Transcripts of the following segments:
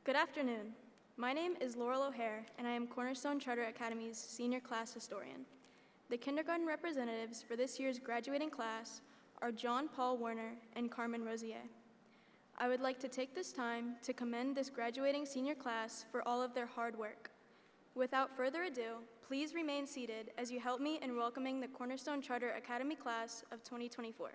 Good afternoon. My name is Laurel O'Hare, and I am Cornerstone Charter Academy's senior class historian. The kindergarten representatives for this year's graduating class are John Paul Werner and Carmen Rosier. I would like to take this time to commend this graduating senior class for all of their hard work. Without further ado, please remain seated as you help me in welcoming the Cornerstone Charter Academy class of 2024.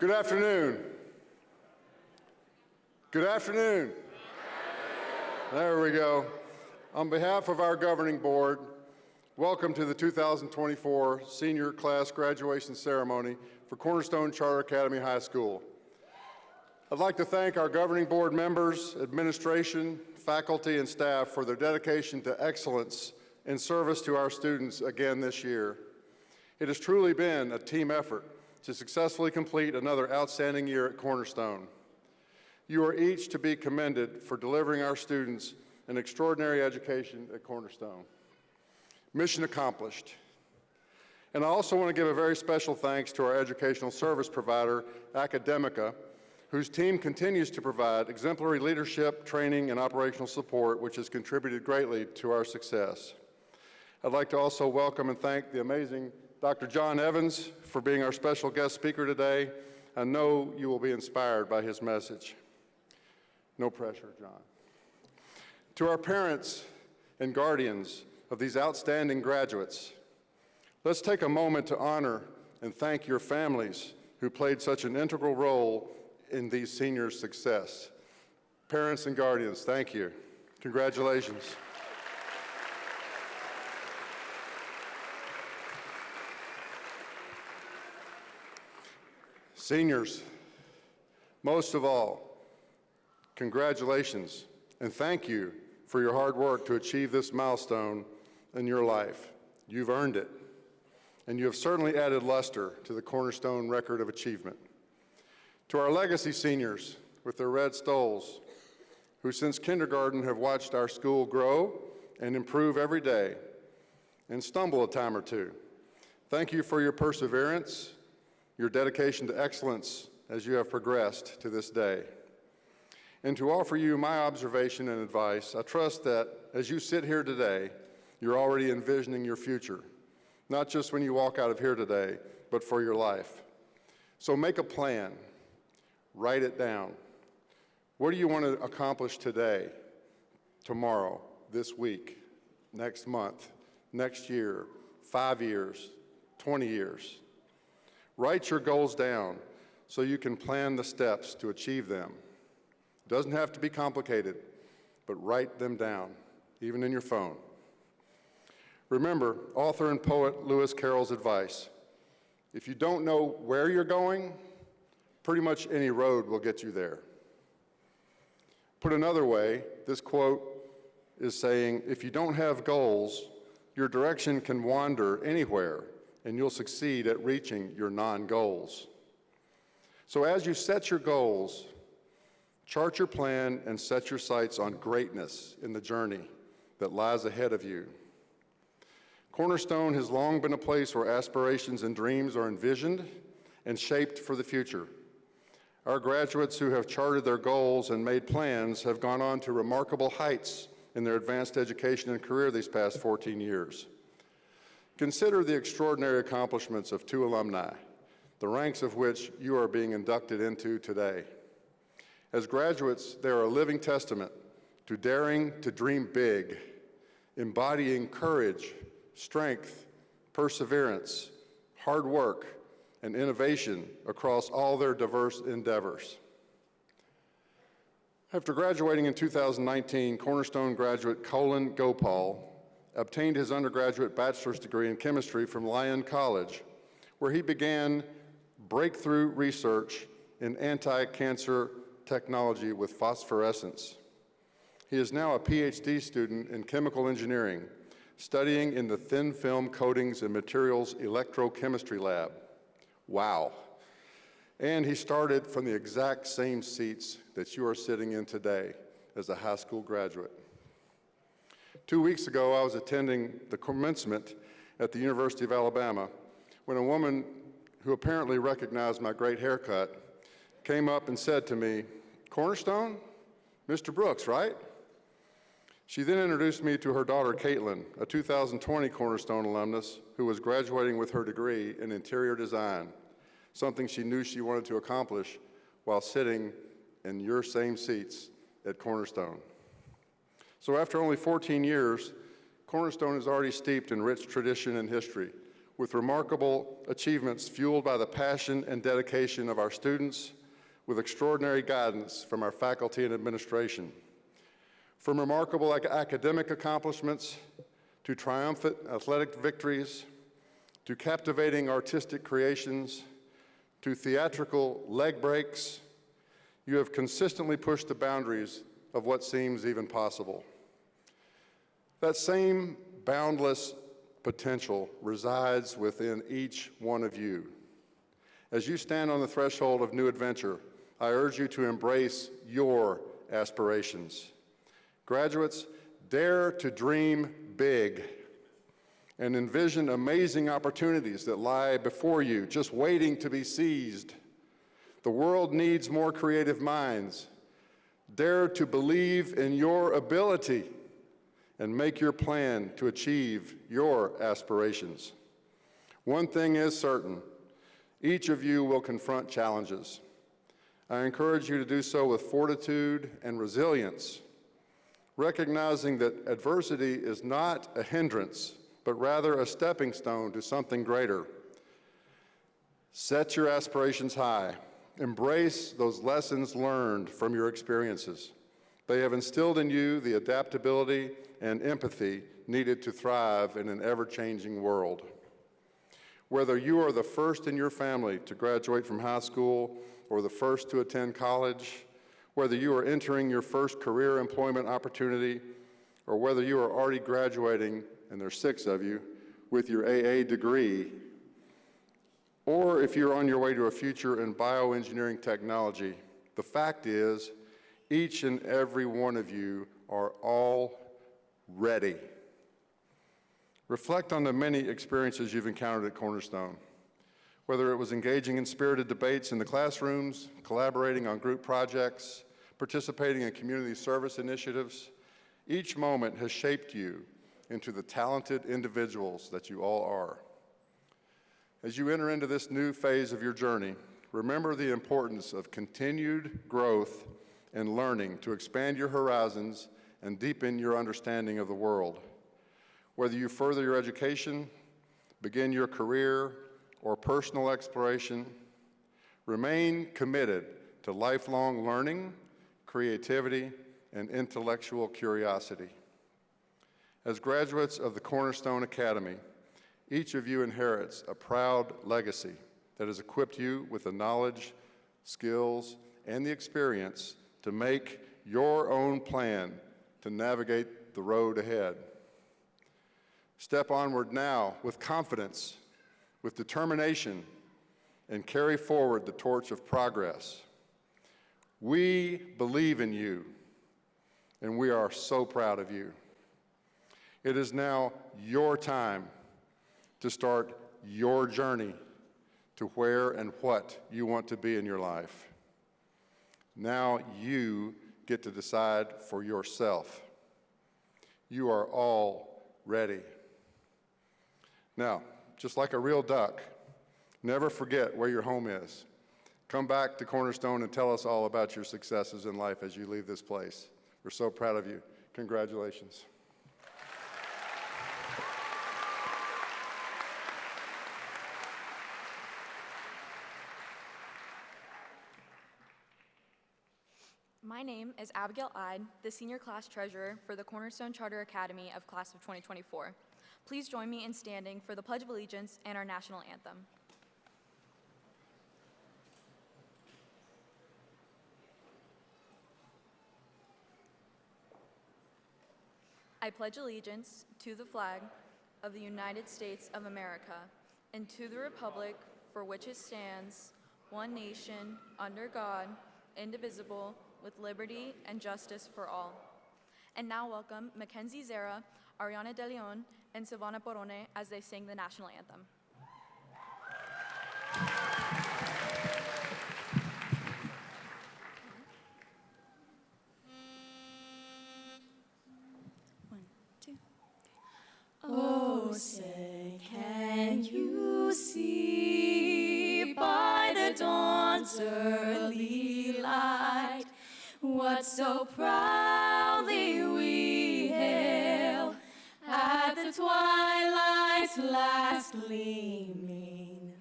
Good afternoon. Good afternoon. There we go. On behalf of our governing board, welcome to the 2024 senior class graduation ceremony for Cornerstone Charter Academy High School. I'd like to thank our governing board members, administration, faculty, and staff for their dedication to excellence in service to our students again this year. It has truly been a team effort to successfully complete another outstanding year at Cornerstone. You are each to be commended for delivering our students an extraordinary education at Cornerstone. Mission accomplished. And I also want to give a very special thanks to our educational service provider, Academica, whose team continues to provide exemplary leadership, training, and operational support, which has contributed greatly to our success. I'd like to also welcome and thank the amazing Dr. John Evans for being our special guest speaker today. I know you will be inspired by his message. No pressure, John. To our parents and guardians of these outstanding graduates, let's take a moment to honor and thank your families who played such an integral role in these seniors' success. Parents and guardians, thank you. Congratulations. Seniors, most of all, congratulations and thank you for your hard work to achieve this milestone in your life. You've earned it, and you have certainly added luster to the Cornerstone record of achievement. To our legacy seniors with their red stoles, who since kindergarten have watched our school grow and improve every day and stumble a time or two, thank you for your perseverance, your dedication to excellence as you have progressed to this day. And to offer you my observation and advice, I trust that as you sit here today, you're already envisioning your future, not just when you walk out of here today, but for your life. So make a plan. Write it down. What do you want to accomplish today, tomorrow, this week, next month, next year, 5 years, 20 years? Write your goals down so you can plan the steps to achieve them. It doesn't have to be complicated, but write them down, even in your phone. Remember author and poet Lewis Carroll's advice: if you don't know where you're going, pretty much any road will get you there. Put another way, this quote is saying, if you don't have goals, your direction can wander anywhere, and you'll succeed at reaching your non-goals. So as you set your goals, chart your plan and set your sights on greatness in the journey that lies ahead of you. Cornerstone has long been a place where aspirations and dreams are envisioned and shaped for the future. Our graduates who have charted their goals and made plans have gone on to remarkable heights in their advanced education and career these past 14 years. Consider the extraordinary accomplishments of 2 alumni, the ranks of which you are being inducted into today. As graduates, they are a living testament to daring to dream big, embodying courage, strength, perseverance, hard work, and innovation across all their diverse endeavors. After graduating in 2019, Cornerstone graduate Colin Gopal obtained his undergraduate bachelor's degree in chemistry from Lyon College, where he began breakthrough research in anti-cancer technology with phosphorescence. He is now a PhD student in chemical engineering, studying in the Thin Film Coatings and Materials Electrochemistry Lab. Wow. And he started from the exact same seats that you are sitting in today as a high school graduate. 2 weeks ago, I was attending the commencement at the University of Alabama when a woman who apparently recognized my great haircut came up and said to me, "Cornerstone? Mr. Brooks, right?" She then introduced me to her daughter, Caitlin, a 2020 Cornerstone alumnus who was graduating with her degree in interior design, something she knew she wanted to accomplish while sitting in your same seats at Cornerstone. So after only 14 years, Cornerstone is already steeped in rich tradition and history, with remarkable achievements fueled by the passion and dedication of our students, with extraordinary guidance from our faculty and administration. From remarkable academic accomplishments to triumphant athletic victories, to captivating artistic creations, to theatrical leg breaks, you have consistently pushed the boundaries of what seems even possible. That same boundless potential resides within each one of you. As you stand on the threshold of new adventure, I urge you to embrace your aspirations. Graduates, dare to dream big and envision amazing opportunities that lie before you, just waiting to be seized. The world needs more creative minds. Dare to believe in your ability and make your plan to achieve your aspirations. One thing is certain, each of you will confront challenges. I encourage you to do so with fortitude and resilience, recognizing that adversity is not a hindrance, but rather a stepping stone to something greater. Set your aspirations high. Embrace those lessons learned from your experiences. They have instilled in you the adaptability and empathy needed to thrive in an ever-changing world. Whether you are the first in your family to graduate from high school or the first to attend college, whether you are entering your first career employment opportunity, or whether you are already graduating, and there's 6 of you, with your AA degree, or if you're on your way to a future in bioengineering technology, the fact is, each and every one of you are all ready. Reflect on the many experiences you've encountered at Cornerstone, whether it was engaging in spirited debates in the classrooms, collaborating on group projects, participating in community service initiatives. Each moment has shaped you into the talented individuals that you all are. As you enter into this new phase of your journey, remember the importance of continued growth and learning to expand your horizons and deepen your understanding of the world. Whether you further your education, begin your career, or personal exploration, remain committed to lifelong learning, creativity, and intellectual curiosity. As graduates of the Cornerstone Academy, each of you inherits a proud legacy that has equipped you with the knowledge, skills, and the experience to make your own plan to navigate the road ahead. Step onward now with confidence, with determination, and carry forward the torch of progress. We believe in you, and we are so proud of you. It is now your time to start your journey to where and what you want to be in your life. Now you get to decide for yourself. You are all ready. Now, just like a real duck, never forget where your home is. Come back to Cornerstone and tell us all about your successes in life as you leave this place. We're so proud of you. Congratulations. My name is Abigail Ide, the Senior Class Treasurer for the Cornerstone Charter Academy of Class of 2024. Please join me in standing for the Pledge of Allegiance and our national anthem. I pledge allegiance to the flag of the United States of America and to the republic for which it stands, one nation, under God, indivisible, with liberty and justice for all. And now welcome Mackenzie Zera, Ariana De Leon, and Silvana Porone as they sing the national anthem. One, two. Oh, say, can you see by the dawn's early light what so proudly we hail at the twilight's at last gleaming,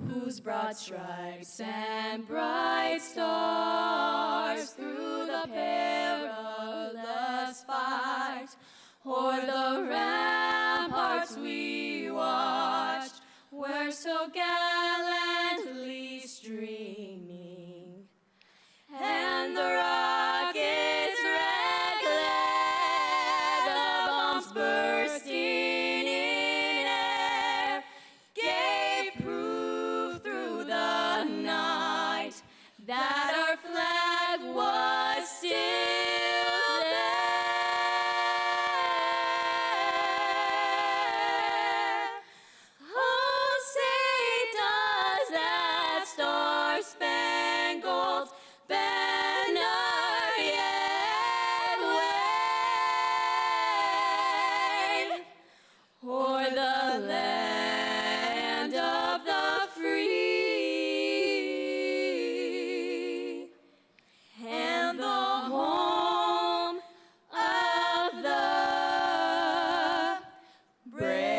whose broad stripes and bright stars through the perilous fight o'er the ramparts we watched were so gallantly streaming, and the rockets' red glare, the bombs bursting in air, gave proof through the night that our flag was still there. Oh, say does that star-spangled banner yet wave o'er the land of the free and the home of the brave.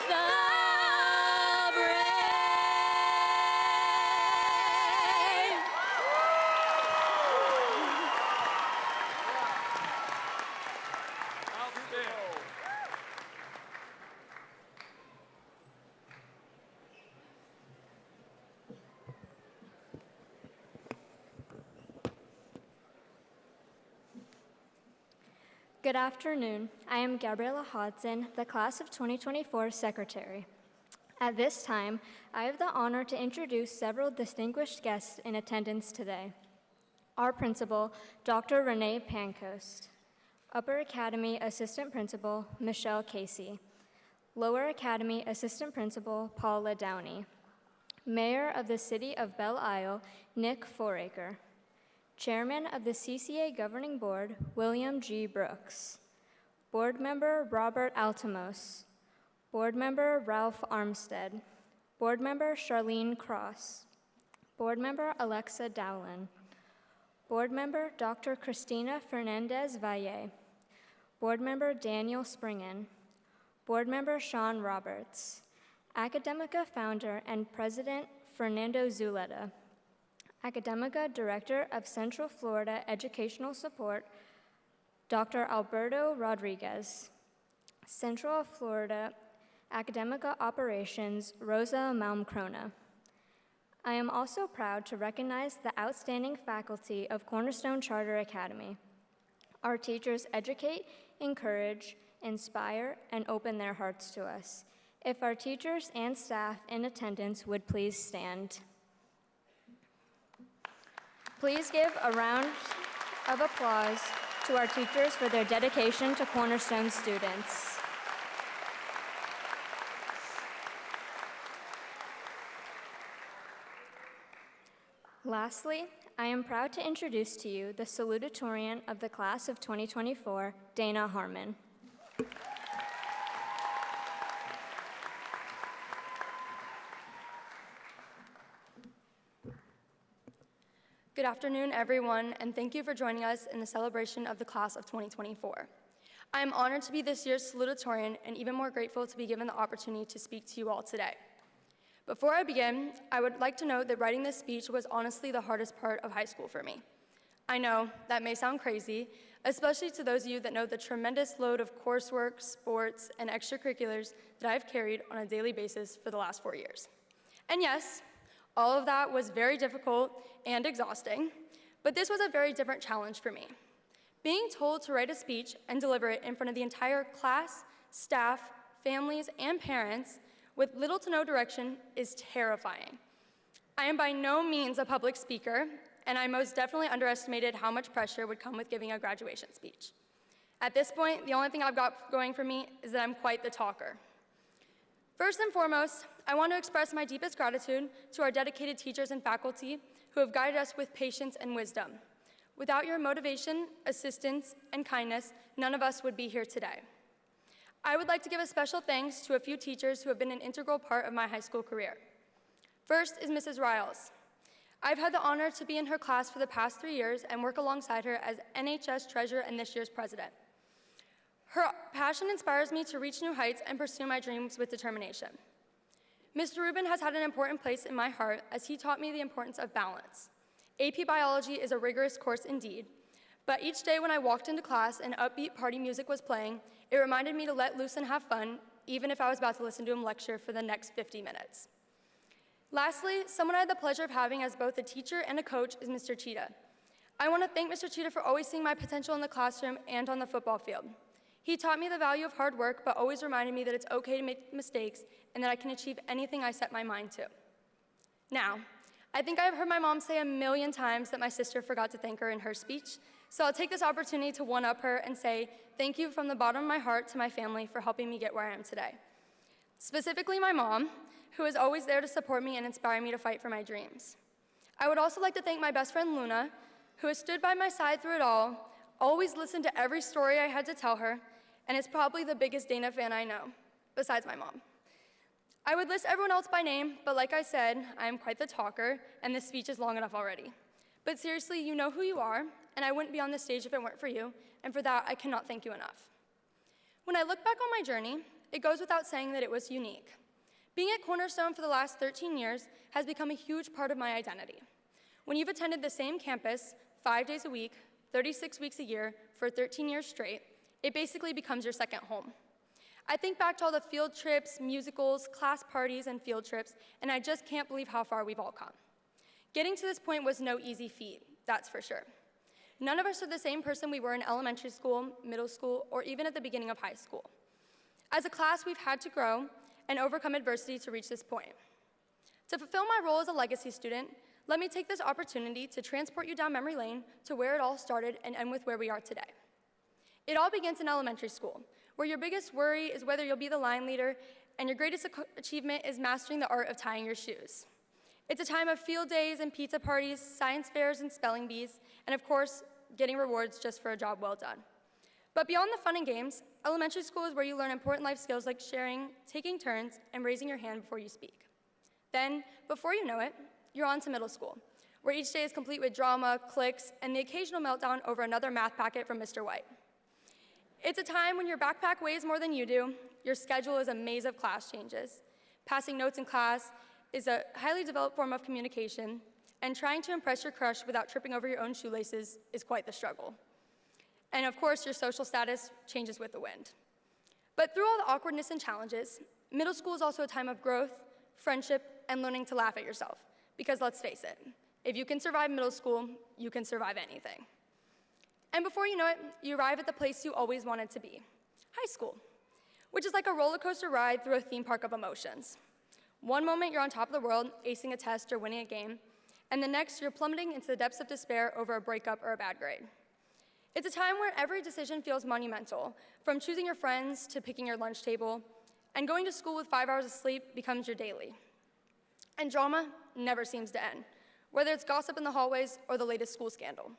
The brave. Good afternoon. I am Gabriella Hodson, the Class of 2024 Secretary. At this time, I have the honor to introduce several distinguished guests in attendance today. Our principal, Dr. Renee Pancoast. Upper Academy Assistant Principal, Michelle Casey. Lower Academy Assistant Principal, Paula Downey. Mayor of the City of Belle Isle, Nick Foraker. Chairman of the CCA Governing Board, William G. Brooks. Board Member Robert Altamos. Board Member Ralph Armstead. Board Member Charlene Cross. Board Member Alexa Dowlin. Board Member Dr. Christina Fernandez Valle. Board Member Daniel Springen. Board Member Sean Roberts. Academica Founder and President Fernando Zuleta. Academica Director of Central Florida Educational Support, Dr. Alberto Rodriguez. Central Florida Academica Operations, Rosa Malmkrona. I am also proud to recognize the outstanding faculty of Cornerstone Charter Academy. Our teachers educate, encourage, inspire, and open their hearts to us. If our teachers and staff in attendance would please stand. Please give a round of applause to our teachers for their dedication to Cornerstone students. Lastly, I am proud to introduce to you the salutatorian of the class of 2024, Dana Harmon. Good afternoon, everyone, and thank you for joining us in the celebration of the class of 2024. I am honored to be this year's salutatorian and even more grateful to be given the opportunity to speak to you all today. Before I begin, I would like to note that writing this speech was honestly the hardest part of high school for me. I know that may sound crazy, especially to those of you that know the tremendous load of coursework, sports, and extracurriculars that I've carried on a daily basis for the last 4 years. And yes, all of that was very difficult and exhausting, but this was a very different challenge for me. Being told to write a speech and deliver it in front of the entire class, staff, families, and parents with little to no direction is terrifying. I am by no means a public speaker, and I most definitely underestimated how much pressure would come with giving a graduation speech. At this point, the only thing I've got going for me is that I'm quite the talker. First and foremost, I want to express my deepest gratitude to our dedicated teachers and faculty who have guided us with patience and wisdom. Without your motivation, assistance, and kindness, none of us would be here today. I would like to give a special thanks to a few teachers who have been an integral part of my high school career. First is Mrs. Riles. I've had the honor to be in her class for the past 3 years and work alongside her as NHS treasurer and this year's president. Her passion inspires me to reach new heights and pursue my dreams with determination. Mr. Rubin has had an important place in my heart as he taught me the importance of balance. AP Biology is a rigorous course indeed, but each day when I walked into class and upbeat party music was playing, it reminded me to let loose and have fun, even if I was about to listen to him lecture for the next 50 minutes. Lastly, someone I had the pleasure of having as both a teacher and a coach is Mr. Cheetah. I want to thank Mr. Cheetah for always seeing my potential in the classroom and on the football field. He taught me the value of hard work, but always reminded me that it's okay to make mistakes and that I can achieve anything I set my mind to. Now, I think I've heard my mom say a million times that my sister forgot to thank her in her speech, so I'll take this opportunity to one-up her and say thank you from the bottom of my heart to my family for helping me get where I am today. Specifically my mom, who is always there to support me and inspire me to fight for my dreams. I would also like to thank my best friend Luna, who has stood by my side through it all, always listened to every story I had to tell her, and is probably the biggest Dana fan I know, besides my mom. I would list everyone else by name, but like I said, I am quite the talker, and this speech is long enough already. But seriously, you know who you are, and I wouldn't be on this stage if it weren't for you, and for that, I cannot thank you enough. When I look back on my journey, it goes without saying that it was unique. Being at Cornerstone for the last 13 years has become a huge part of my identity. When you've attended the same campus 5 days a week, 36 weeks a year, for 13 years straight, it basically becomes your second home. I think back to all the field trips, musicals, class parties, and field trips, and I just can't believe how far we've all come. Getting to this point was no easy feat, that's for sure. None of us are the same person we were in elementary school, middle school, or even at the beginning of high school. As a class, we've had to grow and overcome adversity to reach this point. To fulfill my role as a legacy student, let me take this opportunity to transport you down memory lane to where it all started and end with where we are today. It all begins in elementary school, where your biggest worry is whether you'll be the line leader, and your greatest achievement is mastering the art of tying your shoes. It's a time of field days and pizza parties, science fairs and spelling bees, and of course, getting rewards just for a job well done. But beyond the fun and games, elementary school is where you learn important life skills like sharing, taking turns, and raising your hand before you speak. Then, before you know it, you're on to middle school, where each day is complete with drama, cliques, and the occasional meltdown over another math packet from Mr. White. It's a time when your backpack weighs more than you do, your schedule is a maze of class changes, passing notes in class is a highly developed form of communication, and trying to impress your crush without tripping over your own shoelaces is quite the struggle. And of course, your social status changes with the wind. But through all the awkwardness and challenges, middle school is also a time of growth, friendship, and learning to laugh at yourself. Because let's face it, if you can survive middle school, you can survive anything. And before you know it, you arrive at the place you always wanted to be, high school, which is like a roller coaster ride through a theme park of emotions. One moment you're on top of the world, acing a test or winning a game, and the next you're plummeting into the depths of despair over a breakup or a bad grade. It's a time where every decision feels monumental, from choosing your friends to picking your lunch table, and going to school with 5 hours of sleep becomes your daily. And drama never seems to end, whether it's gossip in the hallways or the latest school scandal.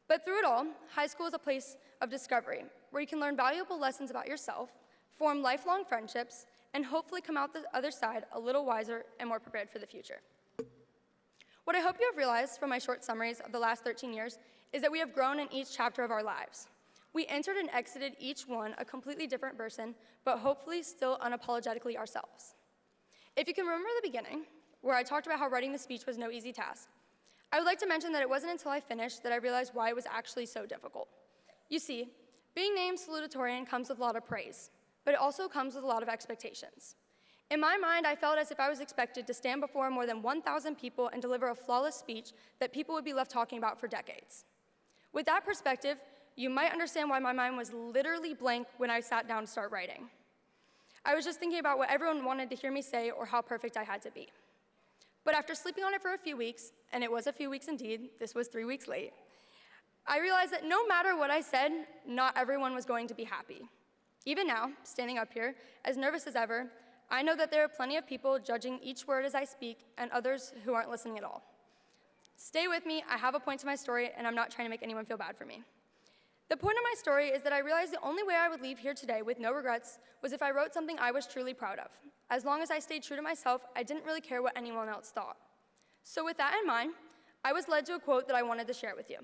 But through it all, high school is a place of discovery, where you can learn valuable lessons about yourself, form lifelong friendships, and hopefully come out the other side a little wiser and more prepared for the future. What I hope you have realized from my short summaries of the last 13 years is that we have grown in each chapter of our lives. We entered and exited each one a completely different person, but hopefully still unapologetically ourselves. If you can remember the beginning, where I talked about how writing the speech was no easy task, I would like to mention that it wasn't until I finished that I realized why it was actually so difficult. You see, being named salutatorian comes with a lot of praise, but it also comes with a lot of expectations. In my mind, I felt as if I was expected to stand before more than 1,000 people and deliver a flawless speech that people would be left talking about for decades. With that perspective, you might understand why my mind was literally blank when I sat down to start writing. I was just thinking about what everyone wanted to hear me say or how perfect I had to be. But after sleeping on it for a few weeks, and it was a few weeks indeed, this was 3 weeks late, I realized that no matter what I said, not everyone was going to be happy. Even now, standing up here, as nervous as ever, I know that there are plenty of people judging each word as I speak and others who aren't listening at all. Stay with me, I have a point to my story, and I'm not trying to make anyone feel bad for me. The point of my story is that I realized the only way I would leave here today with no regrets was if I wrote something I was truly proud of. As long as I stayed true to myself, I didn't really care what anyone else thought. So with that in mind, I was led to a quote that I wanted to share with you.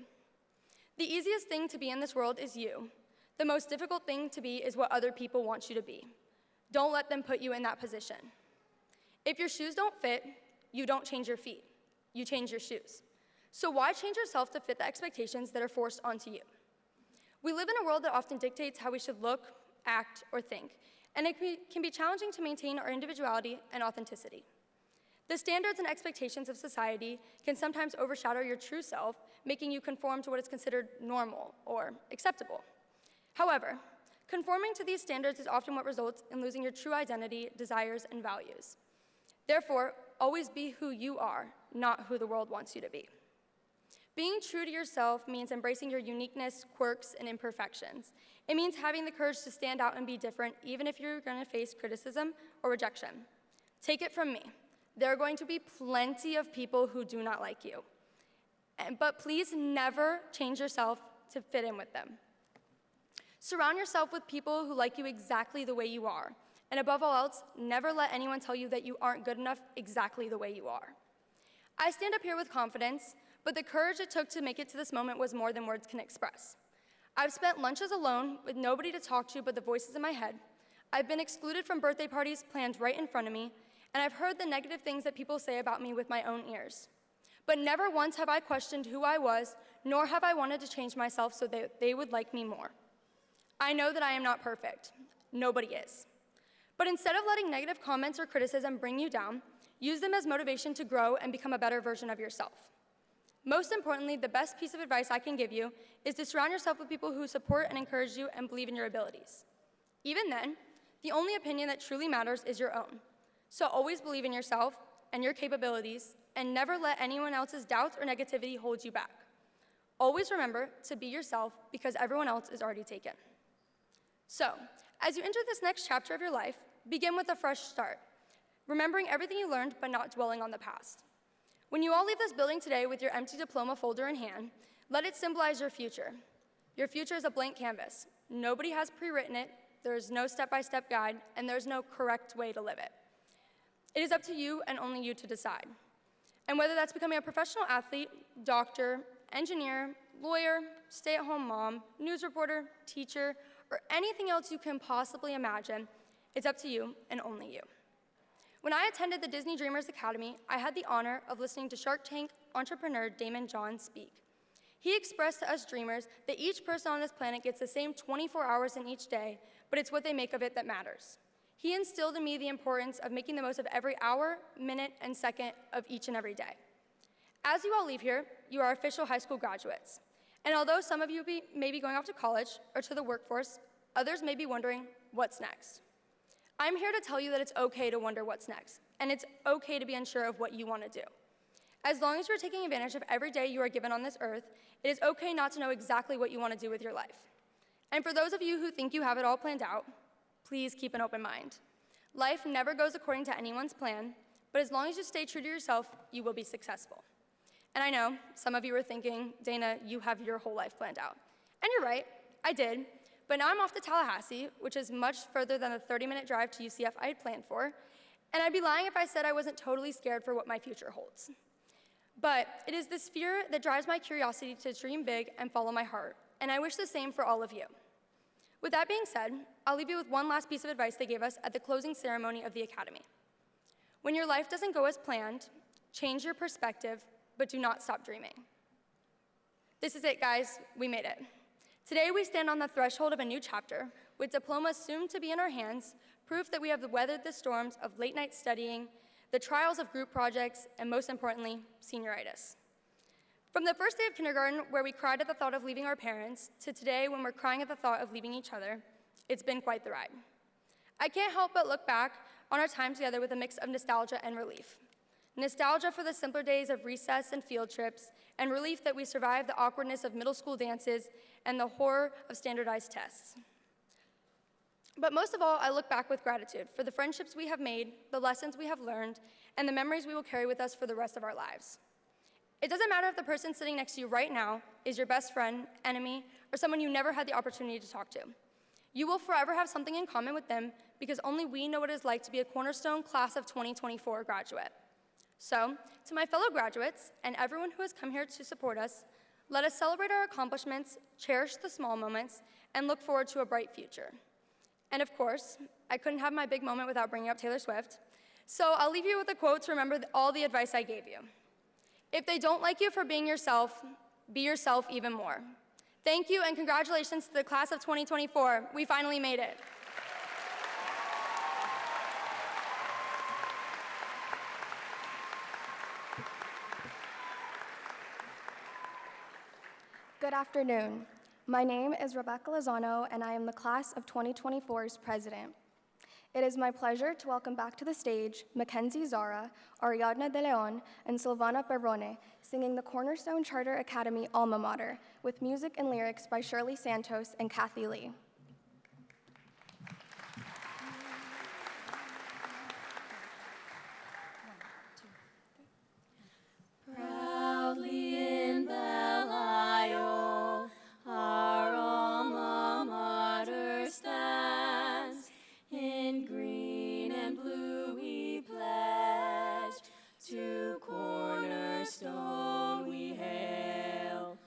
The easiest thing to be in this world is you. The most difficult thing to be is what other people want you to be. Don't let them put you in that position. If your shoes don't fit, you don't change your feet. You change your shoes. So why change yourself to fit the expectations that are forced onto you? We live in a world that often dictates how we should look, act, or think, and it can be challenging to maintain our individuality and authenticity. The standards and expectations of society can sometimes overshadow your true self, making you conform to what is considered normal or acceptable. However, conforming to these standards is often what results in losing your true identity, desires, and values. Therefore, always be who you are, not who the world wants you to be. Being true to yourself means embracing your uniqueness, quirks, and imperfections. It means having the courage to stand out and be different, even if you're going to face criticism or rejection. Take it from me. There are going to be plenty of people who do not like you. But please never change yourself to fit in with them. Surround yourself with people who like you exactly the way you are. And above all else, never let anyone tell you that you aren't good enough exactly the way you are. I stand up here with confidence, but the courage it took to make it to this moment was more than words can express. I've spent lunches alone with nobody to talk to but the voices in my head. I've been excluded from birthday parties planned right in front of me, and I've heard the negative things that people say about me with my own ears. But never once have I questioned who I was, nor have I wanted to change myself so that they would like me more. I know that I am not perfect. Nobody is. But instead of letting negative comments or criticism bring you down, use them as motivation to grow and become a better version of yourself. Most importantly, the best piece of advice I can give you is to surround yourself with people who support and encourage you and believe in your abilities. Even then, the only opinion that truly matters is your own. So always believe in yourself and your capabilities, and never let anyone else's doubts or negativity hold you back. Always remember to be yourself because everyone else is already taken. So, as you enter this next chapter of your life, begin with a fresh start, remembering everything you learned but not dwelling on the past. When you all leave this building today with your empty diploma folder in hand, let it symbolize your future. Your future is a blank canvas. Nobody has pre-written it, there is no step-by-step guide, and there's no correct way to live it. It is up to you and only you to decide. And whether that's becoming a professional athlete, doctor, engineer, lawyer, stay-at-home mom, news reporter, teacher, or anything else you can possibly imagine, it's up to you and only you. When I attended the Disney Dreamers Academy, I had the honor of listening to Shark Tank entrepreneur Damon John speak. He expressed to us dreamers that each person on this planet gets the same 24 hours in each day, but it's what they make of it that matters. He instilled in me the importance of making the most of every hour, minute, and second of each and every day. As you all leave here, you are official high school graduates. And although some of you may be going off to college or to the workforce, others may be wondering, what's next? I'm here to tell you that it's okay to wonder what's next, and it's okay to be unsure of what you want to do. As long as you're taking advantage of every day you are given on this earth, it is okay not to know exactly what you want to do with your life. And for those of you who think you have it all planned out, please keep an open mind. Life never goes according to anyone's plan, but as long as you stay true to yourself, you will be successful. And I know some of you are thinking, Dana, you have your whole life planned out. And you're right, I did. But now I'm off to Tallahassee, which is much further than the 30-minute drive to UCF I had planned for, and I'd be lying if I said I wasn't totally scared for what my future holds. But it is this fear that drives my curiosity to dream big and follow my heart, and I wish the same for all of you. With that being said, I'll leave you with one last piece of advice they gave us at the closing ceremony of the Academy. When your life doesn't go as planned, change your perspective, but do not stop dreaming. This is it, guys. We made it. Today, we stand on the threshold of a new chapter, with diplomas soon to be in our hands, proof that we have weathered the storms of late-night studying, the trials of group projects, and most importantly, senioritis. From the first day of kindergarten, where we cried at the thought of leaving our parents, to today, when we're crying at the thought of leaving each other, it's been quite the ride. I can't help but look back on our time together with a mix of nostalgia and relief. Nostalgia for the simpler days of recess and field trips, and relief that we survived the awkwardness of middle school dances and the horror of standardized tests. But most of all, I look back with gratitude for the friendships we have made, the lessons we have learned, and the memories we will carry with us for the rest of our lives. It doesn't matter if the person sitting next to you right now is your best friend, enemy, or someone you never had the opportunity to talk to. You will forever have something in common with them because only we know what it is like to be a Cornerstone Class of 2024 graduate. So, to my fellow graduates and everyone who has come here to support us, let us celebrate our accomplishments, cherish the small moments, and look forward to a bright future. And of course, I couldn't have my big moment without bringing up Taylor Swift. So I'll leave you with a quote to remember all the advice I gave you. If they don't like you for being yourself, be yourself even more. Thank you and congratulations to the class of 2024. We finally made it. Good afternoon. My name is Rebecca Lozano, and I am the class of 2024's president. It is my pleasure to welcome back to the stage Mackenzie Zara, Ariadna De Leon, and Silvana Perrone, singing the Cornerstone Charter Academy alma mater, with music and lyrics by Shirley Santos and Kathy Lee. Proudly in Belle Isle, our alma mater stands. In green and blue we pledge, to Cornerstone we hail.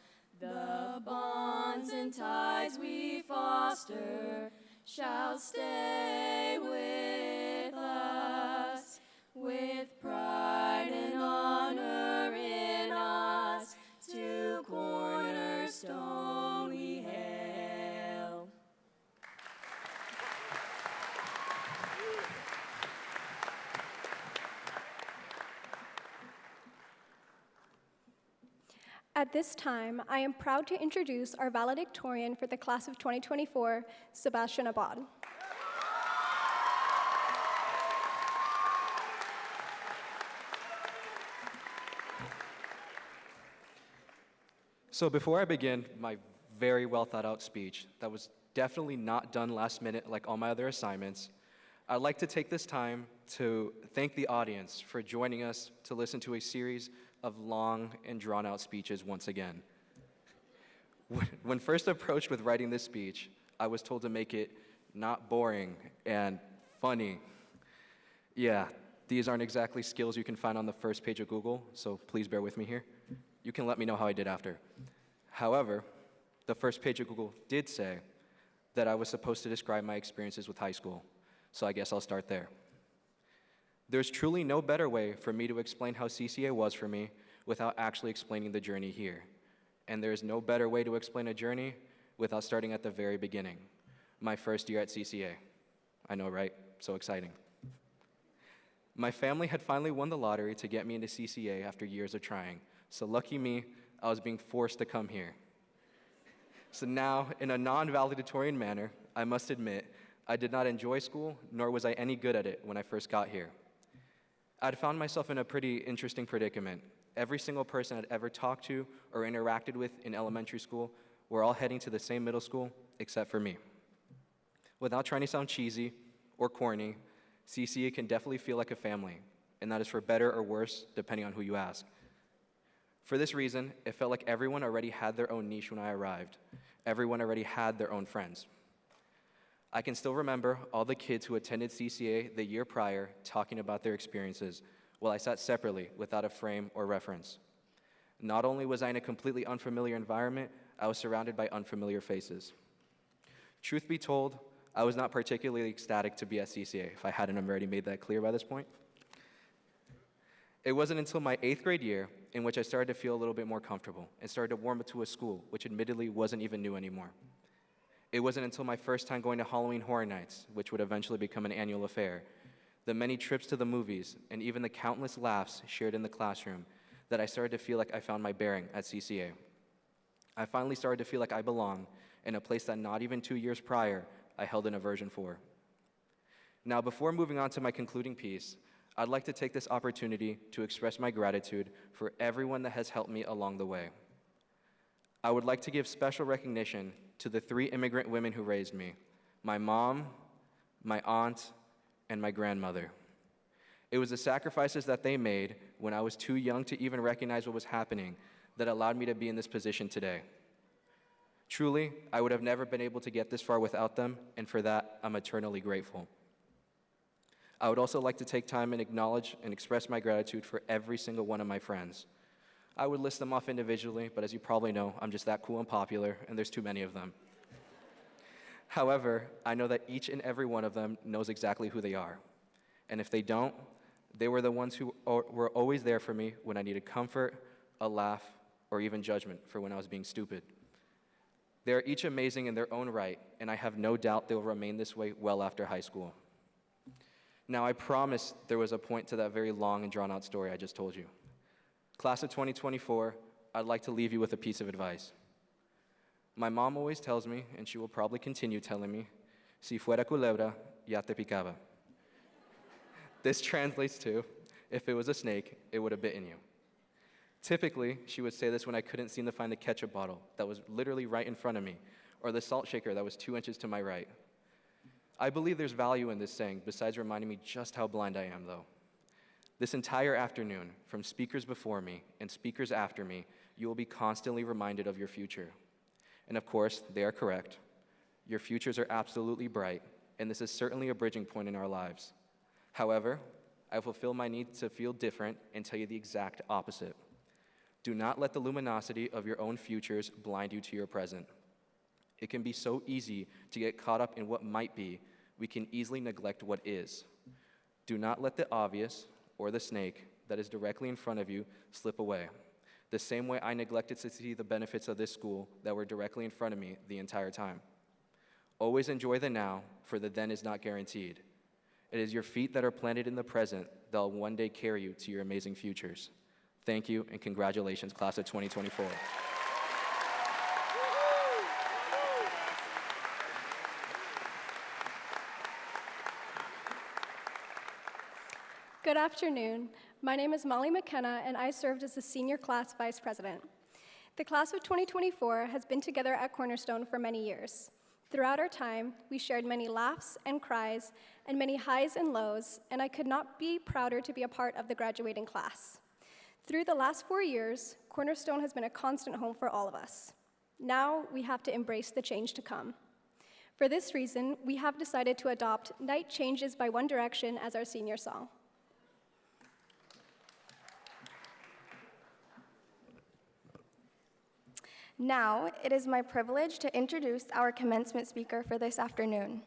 The bonds and ties we foster shall stay with us, with pride and honor in us, to Cornerstone we hail. At this time, I am proud to introduce our valedictorian for the class of 2024, Sebastian Abad. So before I begin my very well thought out speech that was definitely not done last minute like all my other assignments, I'd like to take this time to thank the audience for joining us to listen to a series of long and drawn out speeches once again. When first approached with writing this speech, I was told to make it not boring and funny. Yeah, these aren't exactly skills you can find on the first page of Google, so please bear with me here. You can let me know how I did after. However, the first page of Google did say that I was supposed to describe my experiences with high school, so I guess I'll start there. There's truly no better way for me to explain how CCA was for me without actually explaining the journey here. And there's no better way to explain a journey without starting at the very beginning, my first year at CCA. I know, right? So exciting. My family had finally won the lottery to get me into CCA after years of trying. So lucky me, I was being forced to come here. So now, in a non-valedictorian manner, I must admit, I did not enjoy school, nor was I any good at it when I first got here. I'd found myself in a pretty interesting predicament. Every single person I'd ever talked to or interacted with in elementary school were all heading to the same middle school, except for me. Without trying to sound cheesy or corny, CCA can definitely feel like a family, and that is for better or worse, depending on who you ask. For this reason, it felt like everyone already had their own niche when I arrived. Everyone already had their own friends. I can still remember all the kids who attended CCA the year prior talking about their experiences, while I sat separately without a frame or reference. Not only was I in a completely unfamiliar environment, I was surrounded by unfamiliar faces. Truth be told, I was not particularly ecstatic to be at CCA, if I hadn't already made that clear by this point. It wasn't until my 8th grade year in which I started to feel a little bit more comfortable and started to warm up to a school, which admittedly wasn't even new anymore. It wasn't until my first time going to Halloween Horror Nights, which would eventually become an annual affair, the many trips to the movies, and even the countless laughs shared in the classroom, that I started to feel like I found my bearing at CCA. I finally started to feel like I belonged in a place that not even 2 years prior I held an aversion for. Now, before moving on to my concluding piece, I'd like to take this opportunity to express my gratitude for everyone that has helped me along the way. I would like to give special recognition to the 3 immigrant women who raised me, my mom, my aunt, and my grandmother. It was the sacrifices that they made when I was too young to even recognize what was happening that allowed me to be in this position today. Truly, I would have never been able to get this far without them, and for that, I'm eternally grateful. I would also like to take time and acknowledge and express my gratitude for every single one of my friends. I would list them off individually, but as you probably know, I'm just that cool and popular, and there's too many of them. However, I know that each and every one of them knows exactly who they are. And if they don't, they were the ones who were always there for me when I needed comfort, a laugh, or even judgment for when I was being stupid. They are each amazing in their own right, and I have no doubt they will remain this way well after high school. Now, I promise there was a point to that very long and drawn-out story I just told you. Class of 2024, I'd like to leave you with a piece of advice. My mom always tells me, and she will probably continue telling me, si fuera culebra, ya te picaba. This translates to, if it was a snake, it would have bitten you. Typically, she would say this when I couldn't seem to find the ketchup bottle that was literally right in front of me, or the salt shaker that was 2 inches to my right. I believe there's value in this saying, besides reminding me just how blind I am, though. This entire afternoon, from speakers before me and speakers after me, you will be constantly reminded of your future. And of course, they are correct. Your futures are absolutely bright, and this is certainly a bridging point in our lives. However, I fulfill my need to feel different and tell you the exact opposite. Do not let the luminosity of your own futures blind you to your present. It can be so easy to get caught up in what might be, we can easily neglect what is. Do not let the obvious, or the snake, that is directly in front of you slip away. The same way I neglected to see the benefits of this school that were directly in front of me the entire time. Always enjoy the now, for the then is not guaranteed. It is your feet that are planted in the present that will one day carry you to your amazing futures. Thank you, and congratulations, class of 2024. Good afternoon. My name is Molly McKenna, and I served as the senior class vice president. The class of 2024 has been together at Cornerstone for many years. Throughout our time, we shared many laughs and cries and many highs and lows, and I could not be prouder to be a part of the graduating class. Through the last 4 years, Cornerstone has been a constant home for all of us. Now we have to embrace the change to come. For this reason, we have decided to adopt Night Changes by One Direction as our senior song. Now, it is my privilege to introduce our commencement speaker for this afternoon.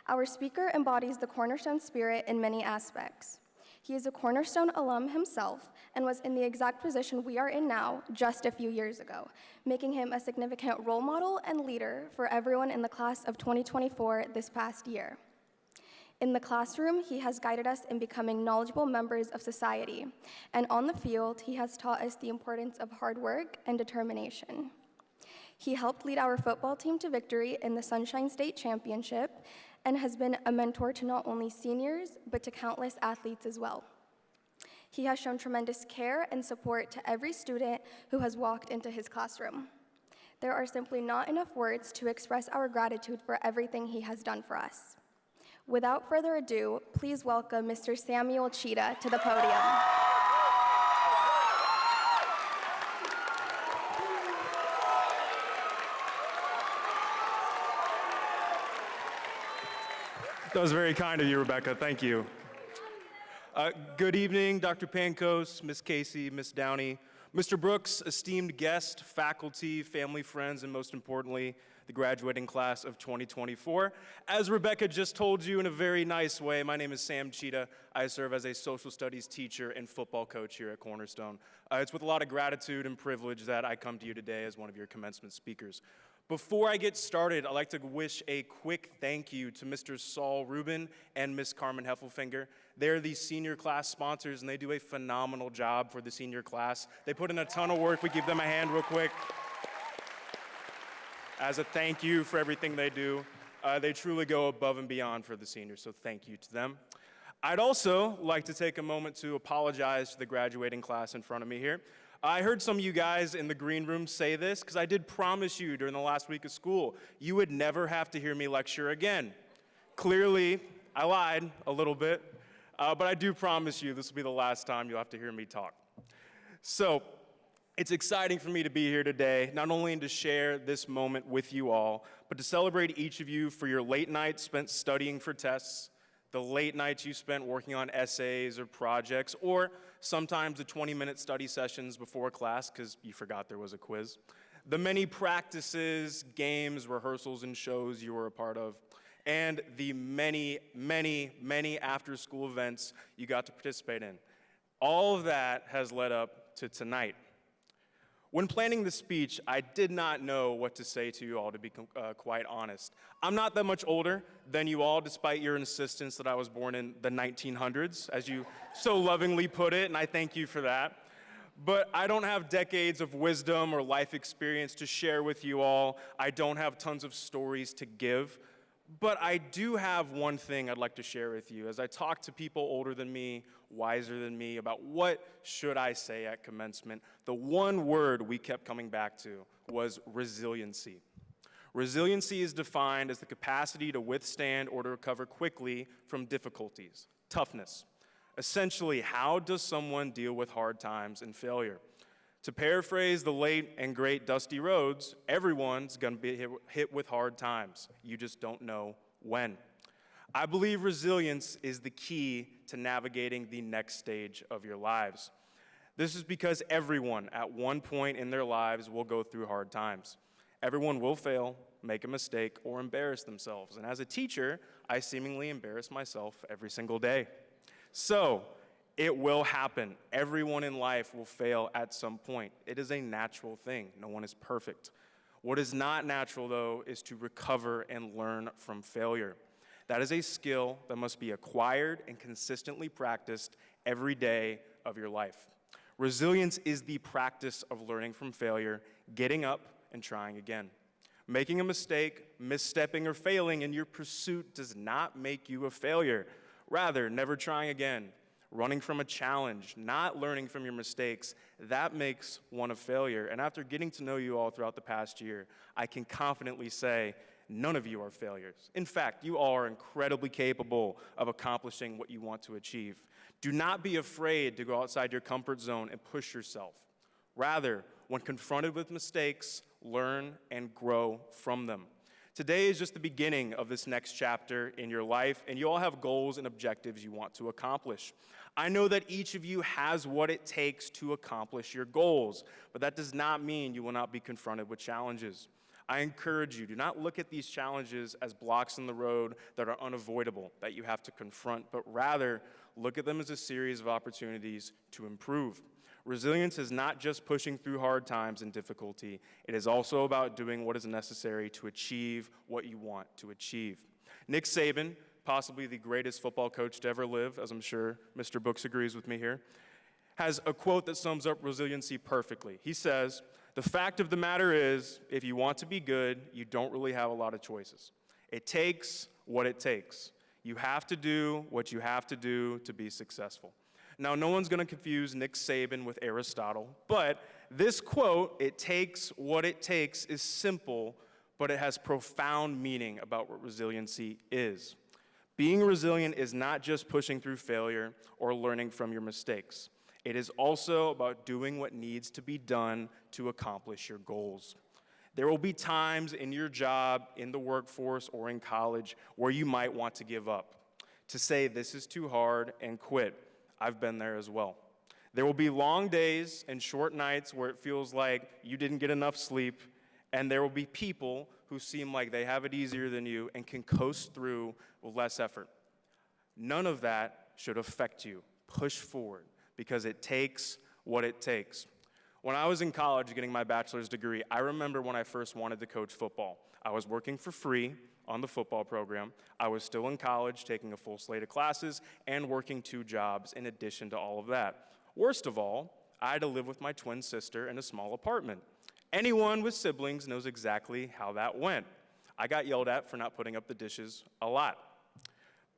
Our speaker embodies the Cornerstone spirit in many aspects. He is a Cornerstone alum himself and was in the exact position we are in now just a few years ago, making him a significant role model and leader for everyone in the class of 2024 this past year. In the classroom, he has guided us in becoming knowledgeable members of society, and on the field, he has taught us the importance of hard work and determination. He helped lead our football team to victory in the Sunshine State Championship and has been a mentor to not only seniors, but to countless athletes as well. He has shown tremendous care and support to every student who has walked into his classroom. There are simply not enough words to express our gratitude for everything he has done for us. Without further ado, please welcome Mr. Samuel Cheetah to the podium. That was very kind of you, Rebecca. Thank you. Good evening, Dr. Pankos, Ms. Casey, Ms. Downey, Mr. Brooks, esteemed guest, faculty, family, friends, and most importantly, the graduating class of 2024. As Rebecca just told you in a very nice way, my name is Sam Cheetah. I serve as a social studies teacher and football coach here at Cornerstone. It's with a lot of gratitude and privilege that I come to you today as one of your commencement speakers. Before I get started, I'd like to wish a quick thank you to Mr. Saul Rubin and Ms. Carmen Heffelfinger. They're the senior class sponsors, and they do a phenomenal job for the senior class. They put in a ton of work. We give them a hand real quick. As a thank you for everything they do. They truly go above and beyond for the seniors, so thank you to them. I'd also like to take a moment to apologize to the graduating class in front of me here. I heard some of you guys in the green room say this, because I did promise you during the last week of school, you would never have to hear me lecture again. Clearly, I lied a little bit, but I do promise you this will be the last time you'll have to hear me talk. So, it's exciting for me to be here today, not only to share this moment with you all, but to celebrate each of you for your late nights spent studying for tests, the late nights you spent working on essays or projects, or sometimes the 20-minute study sessions before class because you forgot there was a quiz, the many practices, games, rehearsals, and shows you were a part of, and the many, many, many after-school events you got to participate in. All of that has led up to tonight. When planning the speech, I did not know what to say to you all, to be quite honest. I'm not that much older than you all, despite your insistence that I was born in the 1900s, as you so lovingly put it, and I thank you for that. But I don't have decades of wisdom or life experience to share with you all. I don't have tons of stories to give. But I do have one thing I'd like to share with you. As I talk to people older than me, wiser than me, about what should I say at commencement, the one word we kept coming back to was resiliency. Resiliency is defined as the capacity to withstand or to recover quickly from difficulties, toughness. Essentially, how does someone deal with hard times and failure? To paraphrase the late and great Dusty Rhodes, everyone's going to be hit with hard times. You just don't know when. I believe resilience is the key to navigating the next stage of your lives. This is because everyone at one point in their lives will go through hard times. Everyone will fail, make a mistake, or embarrass themselves. And as a teacher, I seemingly embarrass myself every single day. So, it will happen. Everyone in life will fail at some point. It is a natural thing. No one is perfect. What is not natural, though, is to recover and learn from failure. That is a skill that must be acquired and consistently practiced every day of your life. Resilience is the practice of learning from failure, getting up, and trying again. Making a mistake, misstepping, or failing in your pursuit does not make you a failure. Rather, never trying again, running from a challenge, not learning from your mistakes, that makes one a failure. And after getting to know you all throughout the past year, I can confidently say none of you are failures. In fact, you all are incredibly capable of accomplishing what you want to achieve. Do not be afraid to go outside your comfort zone and push yourself. Rather, when confronted with mistakes, learn and grow from them. Today is just the beginning of this next chapter in your life, and you all have goals and objectives you want to accomplish. I know that each of you has what it takes to accomplish your goals, but that does not mean you will not be confronted with challenges. I encourage you, do not look at these challenges as blocks in the road that are unavoidable, that you have to confront, but rather look at them as a series of opportunities to improve. Resilience is not just pushing through hard times and difficulty. It is also about doing what is necessary to achieve what you want to achieve. Nick Saban, possibly the greatest football coach to ever live, as I'm sure Mr. Brooks agrees with me here, has a quote that sums up resiliency perfectly. He says, "The fact of the matter is, if you want to be good, you don't really have a lot of choices. It takes what it takes. You have to do what you have to do to be successful." Now, no one's going to confuse Nick Saban with Aristotle, but this quote, "It takes what it takes," is simple, but it has profound meaning about what resiliency is. Being resilient is not just pushing through failure or learning from your mistakes. It is also about doing what needs to be done to accomplish your goals. There will be times in your job, in the workforce, or in college where you might want to give up, to say this is too hard and quit. I've been there as well. There will be long days and short nights where it feels like you didn't get enough sleep, and there will be people who seem like they have it easier than you and can coast through with less effort. None of that should affect you. Push forward, because it takes what it takes. When I was in college getting my bachelor's degree, I remember when I first wanted to coach football. I was working for free on the football program. I was still in college, taking a full slate of classes, and working 2 jobs in addition to all of that. Worst of all, I had to live with my twin sister in a small apartment. Anyone with siblings knows exactly how that went. I got yelled at for not putting up the dishes a lot.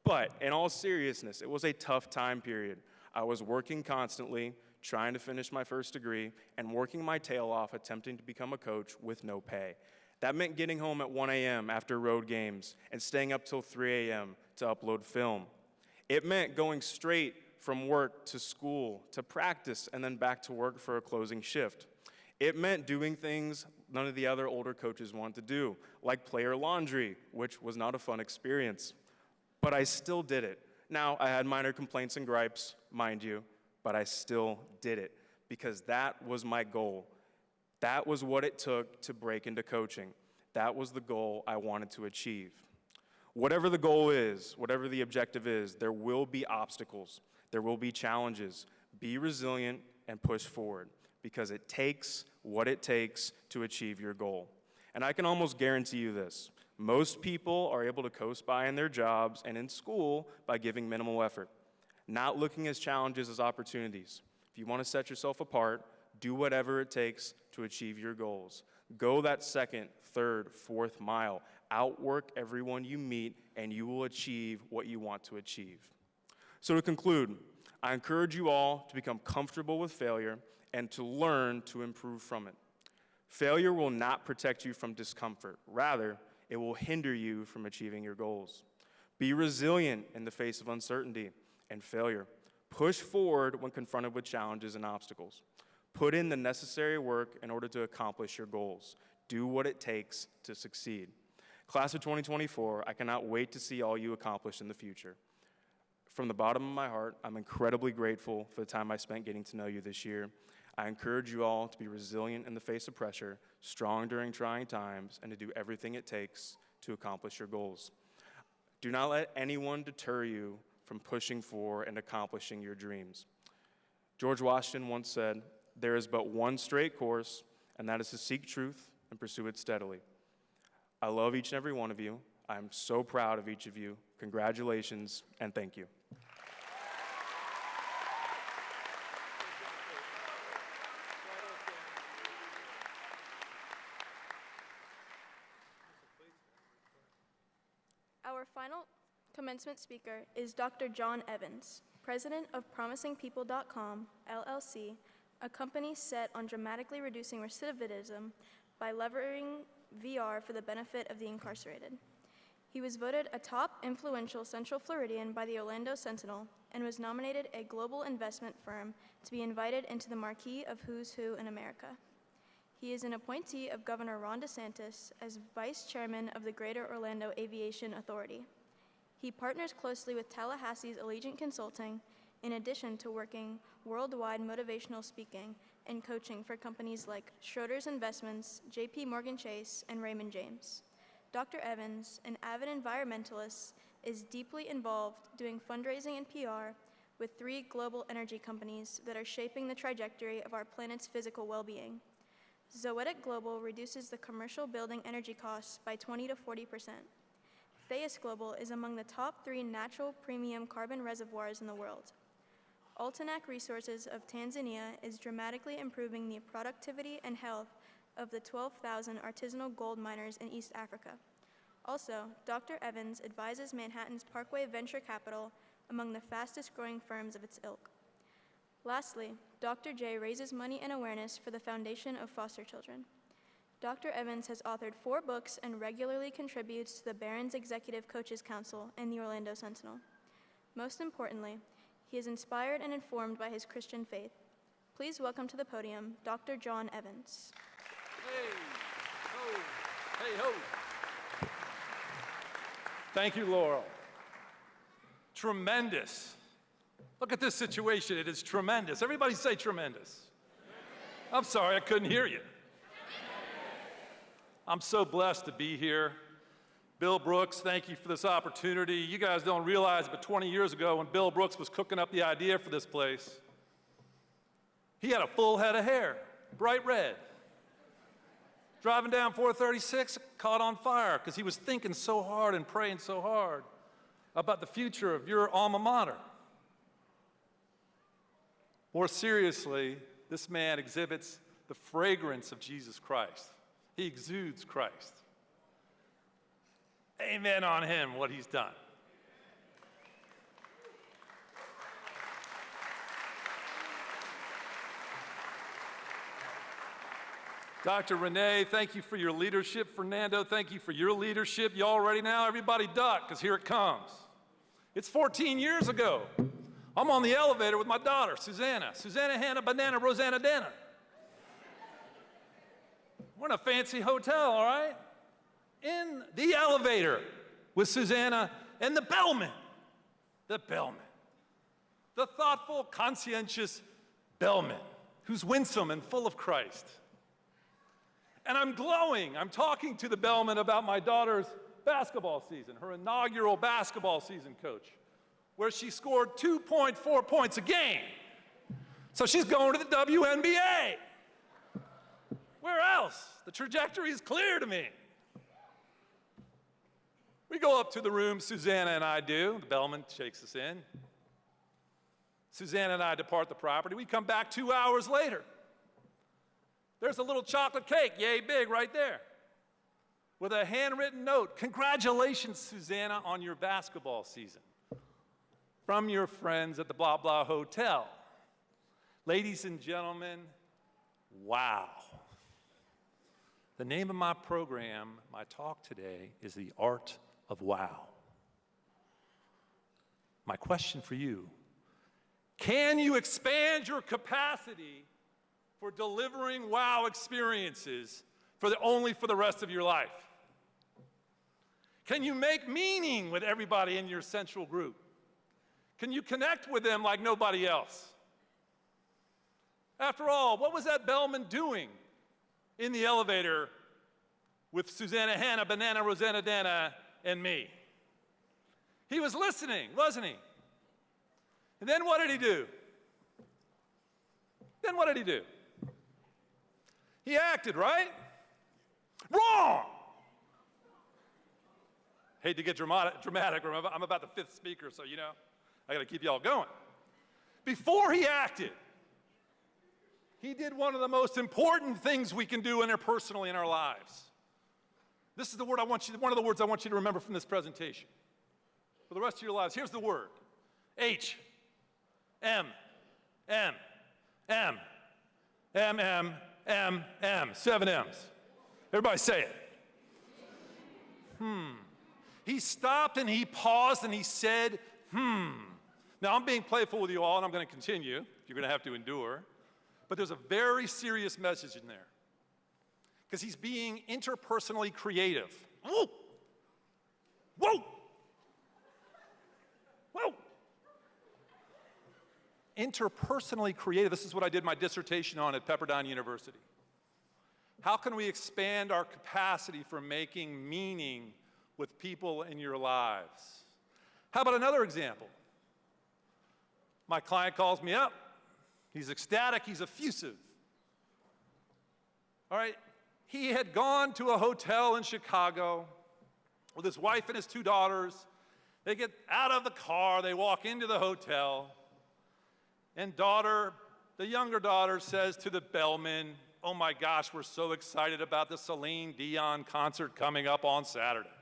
But in all seriousness, it was a tough time period. I was working constantly, trying to finish my first degree, and working my tail off attempting to become a coach with no pay. That meant getting home at 1 a.m. after road games and staying up till 3 a.m. to upload film. It meant going straight from work to school, to practice, and then back to work for a closing shift. It meant doing things none of the other older coaches wanted to do, like player laundry, which was not a fun experience. But I still did it. Now, I had minor complaints and gripes, mind you, but I still did it because that was my goal. That was what it took to break into coaching. That was the goal I wanted to achieve. Whatever the goal is, whatever the objective is, there will be obstacles. There will be challenges. Be resilient and push forward because it takes what it takes to achieve your goal. And I can almost guarantee you this. Most people are able to coast by in their jobs and in school by giving minimal effort, not looking at challenges as opportunities. If you want to set yourself apart, do whatever it takes to achieve your goals. Go that second, third, fourth mile. Outwork everyone you meet, and you will achieve what you want to achieve. So to conclude, I encourage you all to become comfortable with failure and to learn to improve from it. Failure will not protect you from discomfort. Rather, it will hinder you from achieving your goals. Be resilient in the face of uncertainty and failure. Push forward when confronted with challenges and obstacles. Put in the necessary work in order to accomplish your goals. Do what it takes to succeed. Class of 2024, I cannot wait to see all you accomplish in the future. From the bottom of my heart, I'm incredibly grateful for the time I spent getting to know you this year. I encourage you all to be resilient in the face of pressure, strong during trying times, and to do everything it takes to accomplish your goals. Do not let anyone deter you from pushing for and accomplishing your dreams. George Washington once said, "There is but one straight course, and that is to seek truth and pursue it steadily." I love each and every one of you. I'm so proud of each of you. Congratulations, and thank you. Our final commencement speaker is Dr. John Evans, president of PromisingPeople.com, LLC, a company set on dramatically reducing recidivism by leveraging VR for the benefit of the incarcerated. He was voted a top influential Central Floridian by the Orlando Sentinel and was nominated a global investment firm to be invited into the marquee of Who's Who in America. He is an appointee of Governor Ron DeSantis as vice chairman of the Greater Orlando Aviation Authority. He partners closely with Tallahassee's Allegiant Consulting, in addition to working worldwide motivational speaking and coaching for companies like Schroders Investments, JP Morgan Chase, and Raymond James. Dr. Evans, an avid environmentalist, is deeply involved doing fundraising and PR with 3 global energy companies that are shaping the trajectory of our planet's physical well-being. Zoetic Global reduces the commercial building energy costs by 20 to 40%. Theus Global is among the top 3 natural premium carbon reservoirs in the world. Altanac Resources of Tanzania is dramatically improving the productivity and health of the 12,000 artisanal gold miners in East Africa. Also, Dr. Evans advises Manhattan's Parkway Venture Capital, among the fastest growing firms of its ilk. Lastly, Dr. J raises money and awareness for the Foundation of Foster Children. Dr. Evans has authored 4 books and regularly contributes to the Barron's Executive Coaches Council and the Orlando Sentinel. Most importantly, he is inspired and informed by his Christian faith. Please welcome to the podium, Dr. John Evans. Hey, ho, hey, ho. Thank you, Laurel. Tremendous. Look at this situation. It is tremendous. Everybody say tremendous. I'm sorry, I couldn't hear you. I'm so blessed to be here. Bill Brooks, thank you for this opportunity. You guys don't realize, but 20 years ago when Bill Brooks was cooking up the idea for this place, he had a full head of hair, bright red. Driving down 436, caught on fire because he was thinking so hard and praying so hard about the future of your alma mater. More seriously, this man exhibits the fragrance of Jesus Christ. He exudes Christ. Amen on him, what he's done. Dr. Renee, thank you for your leadership. Fernando, thank you for your leadership. Y'all ready now? Everybody duck, because here it comes. It's 14 years ago. I'm on the elevator with my daughter, Susanna. Susanna, Hannah, Banana, Rosanna, Dana. We're in a fancy hotel, all right? In the elevator with Susanna and the bellman the bellman. The thoughtful, conscientious bellman who's winsome and full of Christ. And I'm glowing. I'm talking to the bellman about my daughter's basketball season, her inaugural basketball season, coach, where she scored 2.4 points a game. So she's going to the WNBA. Where else? The trajectory is clear to me. We go up to the room, Susanna and I do. The bellman shakes us in. Susanna and I depart the property. We come back 2 hours later. There's a little chocolate cake, yay big, right there, with a handwritten note. Congratulations, Susanna, on your basketball season. From your friends at the blah blah hotel. Ladies and gentlemen, wow. The name of my program, my talk today, is The Art of Wow. My question for you, can you expand your capacity for delivering wow experiences only for the rest of your life? Can you make meaning with everybody in your central group? Can you connect with them like nobody else? After all, what was that bellman doing in the elevator with Susanna, Hannah, Banana, Rosanna, Dana, and me? He was listening, wasn't he? And then what did he do? He acted, right? Wrong! Hate to get dramatic. I'm about the fifth speaker, so you know, I gotta keep y'all going. Before he acted, he did one of the most important things we can do interpersonally in our lives. This is one of the words I want you to remember from this presentation. For the rest of your lives, here's the word. H, M, M, M, M, M, M, M, 7 M's. Everybody say it. He stopped and he paused and he said, Now I'm being playful with you all and I'm going to continue. You're going to have to endure. But there's a very serious message in there. Because he's being interpersonally creative. Whoa! Whoa! Whoa! Interpersonally creative. This is what I did my dissertation on at Pepperdine University. How can we expand our capacity for making meaning with people in your lives? How about another example? My client calls me up. He's ecstatic, he's effusive. All right, he had gone to a hotel in Chicago with his wife and his 2 daughters. They get out of the car, they walk into the hotel, and the younger daughter says to the bellman, "Oh my gosh, we're so excited about the Celine Dion concert coming up on Saturday."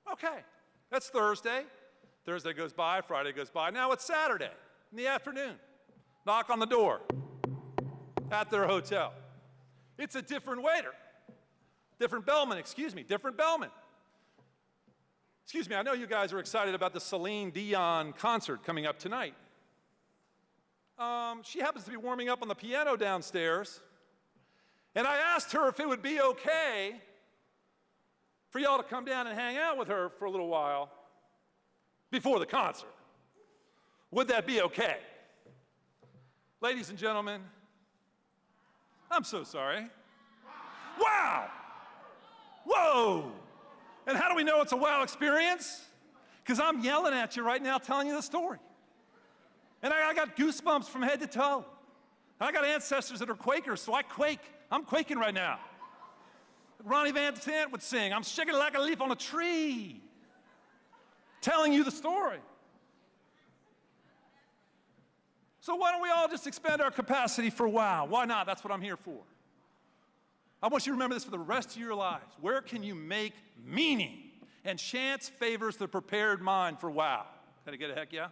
Okay, that's Thursday. Thursday goes by, Friday goes by. Now it's Saturday in the afternoon. Knock on the door at their hotel. It's a different waiter. Different bellman. Excuse me, I know you guys are excited about the Celine Dion concert coming up tonight. She happens to be warming up on the piano downstairs, and I asked her if it would be okay for y'all to come down and hang out with her for a little while before the concert. Would that be okay? Ladies and gentlemen, I'm so sorry. Wow! Whoa! And how do we know it's a wow experience? Because I'm yelling at you right now telling you the story. And I got goosebumps from head to toe. And I got ancestors that are Quakers, so I quake. I'm quaking right now. Ronnie Van Zant would sing, "I'm shaking like a leaf on a tree," telling you the story. So why don't we all just expand our capacity for wow? Why not? That's what I'm here for. I want you to remember this for the rest of your lives. Where can you make meaning? And chance favors the prepared mind for wow. Can I get a heck yeah?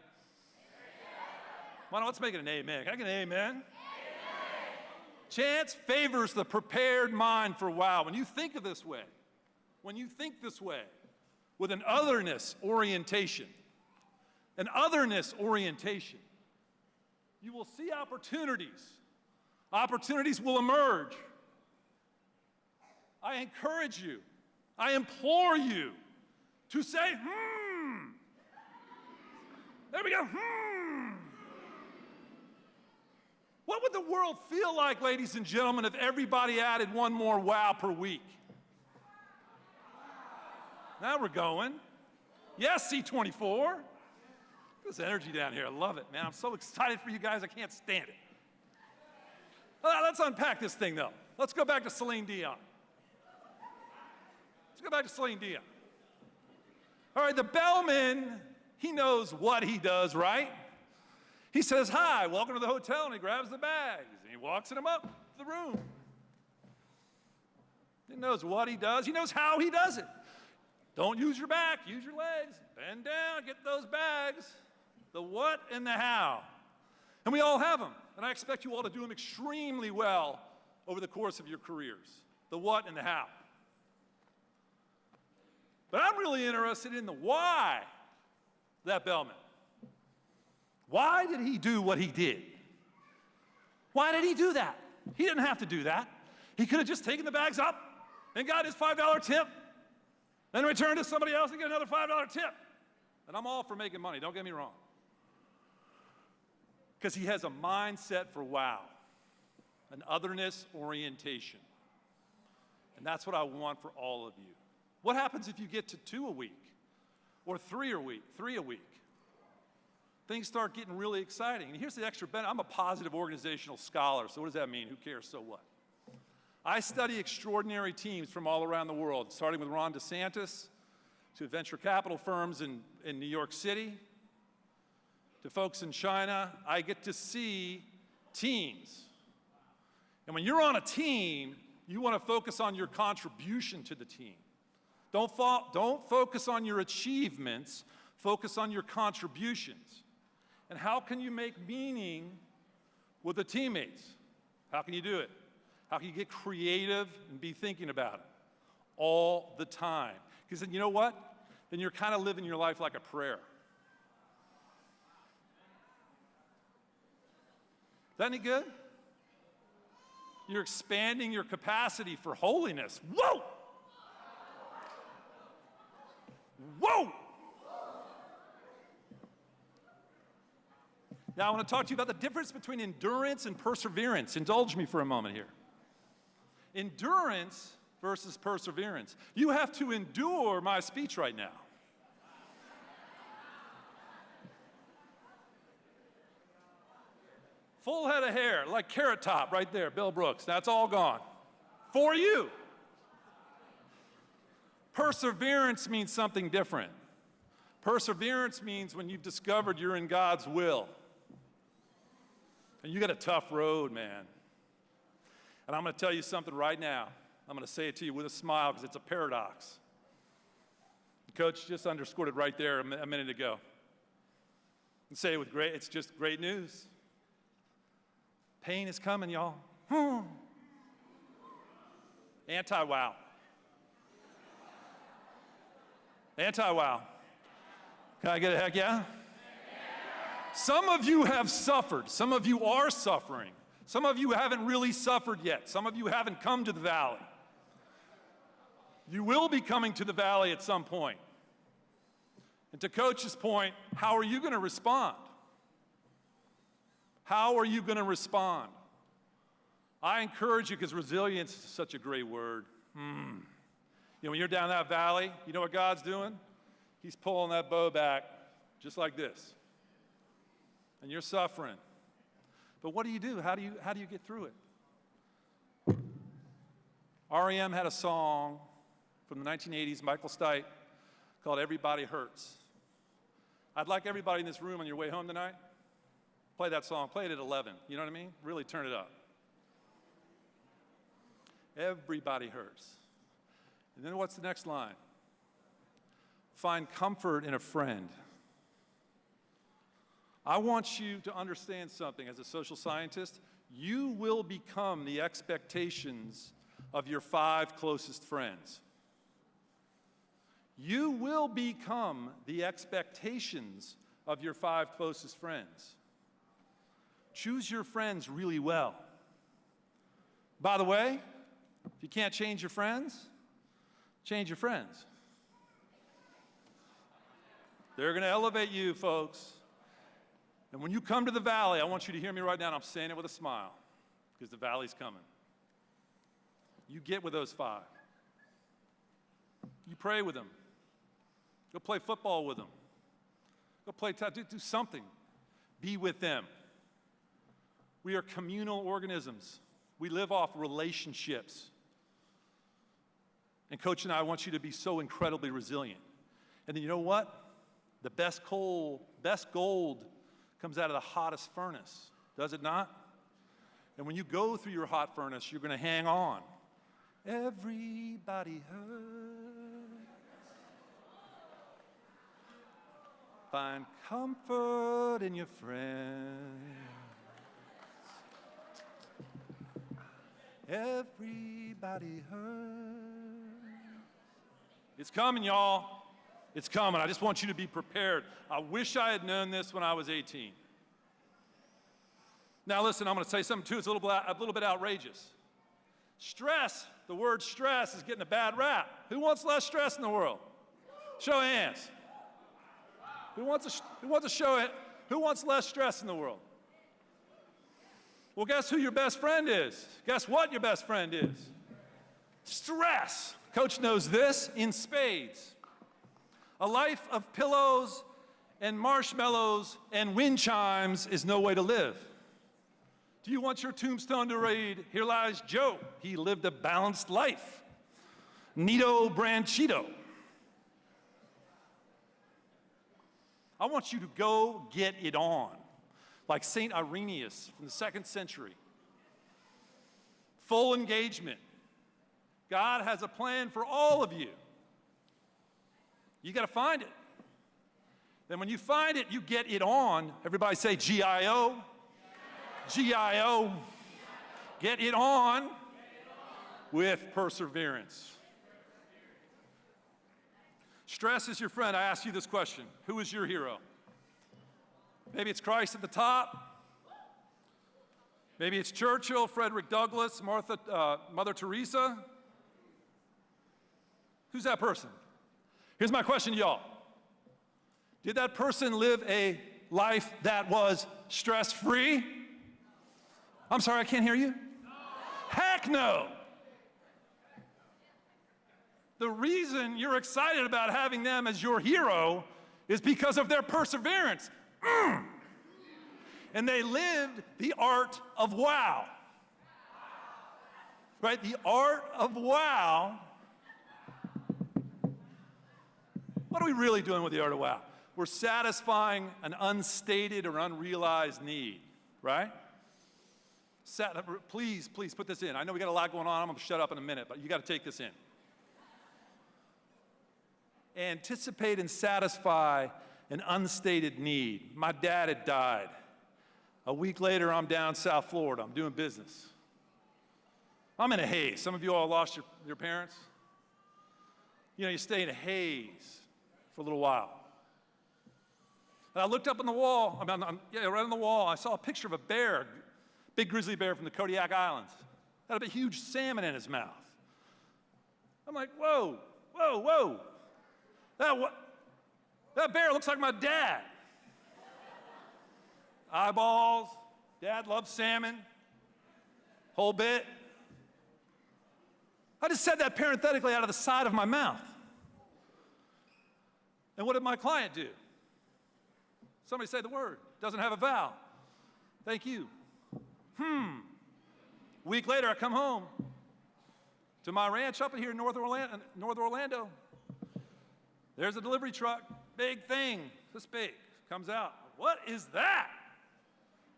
Why not? Let's make it an amen. Can I get an amen? Amen. Chance favors the prepared mind for wow. When you think of this way, with an otherness orientation, you will see opportunities. Opportunities will emerge. I encourage you, I implore you to say, There we go. What would the world feel like, ladies and gentlemen, if everybody added one more wow per week? Now we're going. Yes, C24. There's energy down here. I love it, man. I'm so excited for you guys. I can't stand it. Let's unpack this thing, though. Let's go back to Celine Dion. Let's go back to Celine Dion. All right, the bellman, he knows what he does, right? He says, hi, welcome to the hotel, and he grabs the bags, and he walks them up to the room. He knows what he does. He knows how he does it. Don't use your back, use your legs. Bend down, get those bags. The what and the how. And we all have them, and I expect you all to do them extremely well over the course of your careers. The what and the how. But I'm really interested in the why, that bellman. Why did he do what he did? Why did he do that? He didn't have to do that. He could have just taken the bags up and got his $5 tip, then returned to somebody else and get another $5 tip. And I'm all for making money, don't get me wrong. Because he has a mindset for wow, an otherness orientation. And that's what I want for all of you. What happens if you get to 2 a week or 3 a week? Things start getting really exciting. And here's the extra benefit. I'm a positive organizational scholar, so what does that mean? Who cares? So what? I study extraordinary teams from all around the world, starting with Ron DeSantis, to venture capital firms in New York City, to folks in China. I get to see teams. And when you're on a team, you want to focus on your contribution to the team. Don't focus on your achievements, focus on your contributions. And how can you make meaning with the teammates? How can you do it? How can you get creative and be thinking about it all the time? Because then you know what? Then you're kind of living your life like a prayer. Is that any good? You're expanding your capacity for holiness. Whoa! Whoa! Now, I want to talk to you about the difference between endurance and perseverance. Indulge me for a moment here. Endurance versus perseverance. You have to endure my speech right now. Full head of hair, like Carrot Top right there, Bill Brooks. That's all gone. For you. Perseverance means something different. Perseverance means when you've discovered you're in God's will. And you got a tough road, man. And I'm going to tell you something right now. I'm going to say it to you with a smile because it's a paradox. Coach just underscored it right there a minute ago. And say it with great, it's just great news. Pain is coming, y'all. Anti-wow. Anti-wow. Can I get a heck yeah? Some of you have suffered. Some of you are suffering. Some of you haven't really suffered yet. Some of you haven't come to the valley. You will be coming to the valley at some point. And to Coach's point, how are you going to respond? How are you going to respond? I encourage you, because resilience is such a great word. You know, when you're down that valley, you know what God's doing? He's pulling that bow back just like this. And you're suffering. But what do you do? How do you get through it? REM had a song from the 1980s, Michael Stipe, called Everybody Hurts. I'd like everybody in this room on your way home tonight, play that song. Play it at 11. You know what I mean? Really turn it up. Everybody hurts. And then what's the next line? Find comfort in a friend. I want you to understand something as a social scientist. You will become the expectations of your 5 closest friends. You will become the expectations of your 5 closest friends. Choose your friends really well. By the way, if you can't change your friends, change your friends. They're going to elevate you, folks. And when you come to the valley, I want you to hear me right now, and I'm saying it with a smile, because the valley's coming. You get with those 5. You pray with them. Go play football with them. Go play, do something. Be with them. We are communal organisms. We live off relationships. And Coach and I want you to be so incredibly resilient. And then you know what? The best gold comes out of the hottest furnace, does it not? And when you go through your hot furnace, you're going to hang on. Everybody hurts. Find comfort in your friends. Everybody hurts. It's coming, y'all. It's coming. I just want you to be prepared. I wish I had known this when I was 18. Now listen, I'm going to say something too. It's a little bit outrageous. Stress, the word stress is getting a bad rap. Who wants less stress in the world? Show of hands. Who wants to show it? Who wants less stress in the world? Well, guess who your best friend is? Guess what your best friend is? Stress. Coach knows this in spades. A life of pillows and marshmallows and wind chimes is no way to live. Do you want your tombstone to read, "Here lies Joe. He lived a balanced life. Nito Branchito." I want you to go get it on, like St. Irenaeus from the 2nd century. Full engagement. God has a plan for all of you. You got to find it. Then when you find it, you get it on. Everybody say G-I-O. G-I-O. Get it on with perseverance. Stress is your friend. I ask you this question. Who is your hero? Maybe it's Christ at the top. Maybe it's Churchill, Frederick Douglass, Mother Teresa. Who's that person? Here's my question to y'all. Did that person live a life that was stress-free? I'm sorry, I can't hear you. No. Heck no. The reason you're excited about having them as your hero is because of their perseverance. And they lived the art of wow. Right? The art of wow. What are we really doing with the art of wow? We're satisfying an unstated or unrealized need, right? Please put this in. I know we got a lot going on. I'm going to shut up in a minute, but you got to take this in. Anticipate and satisfy an unstated need. My dad had died. A week later, I'm down South Florida. I'm doing business. I'm in a haze. Some of you all lost your parents. You know, you stay in a haze for a little while. And I looked up on the wall, right on the wall, I saw a picture of a bear, big grizzly bear from the Kodiak Islands. Had a huge salmon in his mouth. I'm like, whoa. That bear looks like my dad. Eyeballs, dad loves salmon, whole bit. I just said that parenthetically out of the side of my mouth. And what did my client do? Somebody say the word. Doesn't have a vowel. Thank you. Week later, I come home to my ranch up here in North Orlando. There's a delivery truck, big thing, this big, comes out. What is that?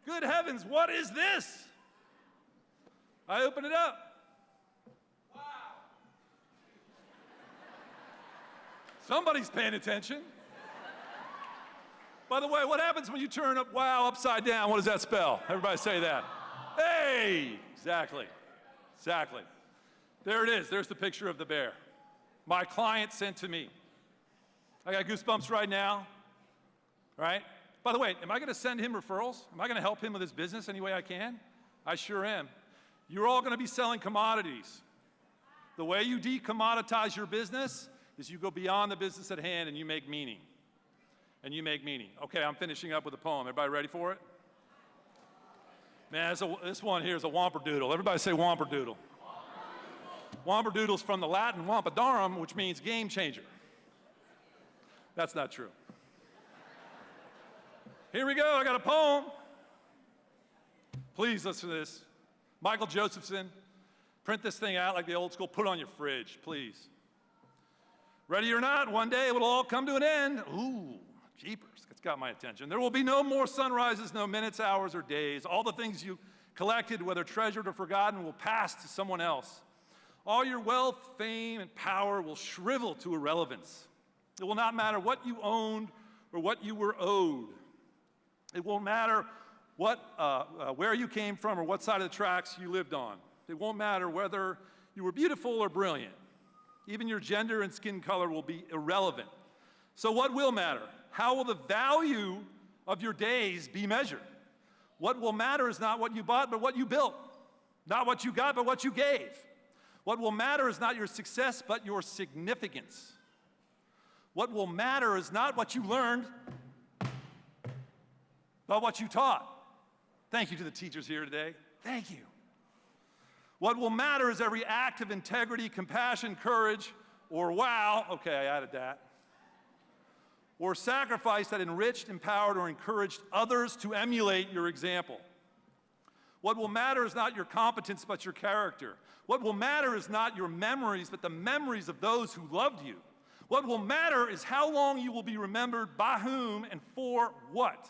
Good heavens, what is this? I open it up. Wow. Somebody's paying attention. By the way, what happens when you turn up wow upside down? What does that spell? Everybody say that. Hey, exactly. There it is. There's the picture of the bear. My client sent to me. I got goosebumps right now, right? By the way, am I going to send him referrals? Am I going to help him with his business any way I can? I sure am. You're all going to be selling commodities. The way you decommoditize your business is you go beyond the business at hand and you make meaning. and you make meaning. Okay, I'm finishing up with a poem. Everybody ready for it? Man, this one here is a whomperdoodle. Everybody say whomperdoodle. Whomperdoodle's from the Latin whompadorum, which means game changer. That's not true. Here we go, I got a poem. Please listen to this. Michael Josephson, print this thing out like the old school, put it on your fridge, please. Ready or not, one day it will all come to an end. Ooh, jeepers, it's got my attention. There will be no more sunrises, no minutes, hours, or days. All the things you collected, whether treasured or forgotten, will pass to someone else. All your wealth, fame, and power will shrivel to irrelevance. It will not matter what you owned or what you were owed. It won't matter where you came from or what side of the tracks you lived on. It won't matter whether you were beautiful or brilliant. Even your gender and skin color will be irrelevant. So what will matter? How will the value of your days be measured? What will matter is not what you bought, but what you built. Not what you got, but what you gave. What will matter is not your success, but your significance. What will matter is not what you learned, but what you taught. Thank you to the teachers here today. Thank you. What will matter is every act of integrity, compassion, courage, or wow, okay, I added that, or sacrifice that enriched, empowered, or encouraged others to emulate your example. What will matter is not your competence, but your character. What will matter is not your memories, but the memories of those who loved you. What will matter is how long you will be remembered, by whom, and for what.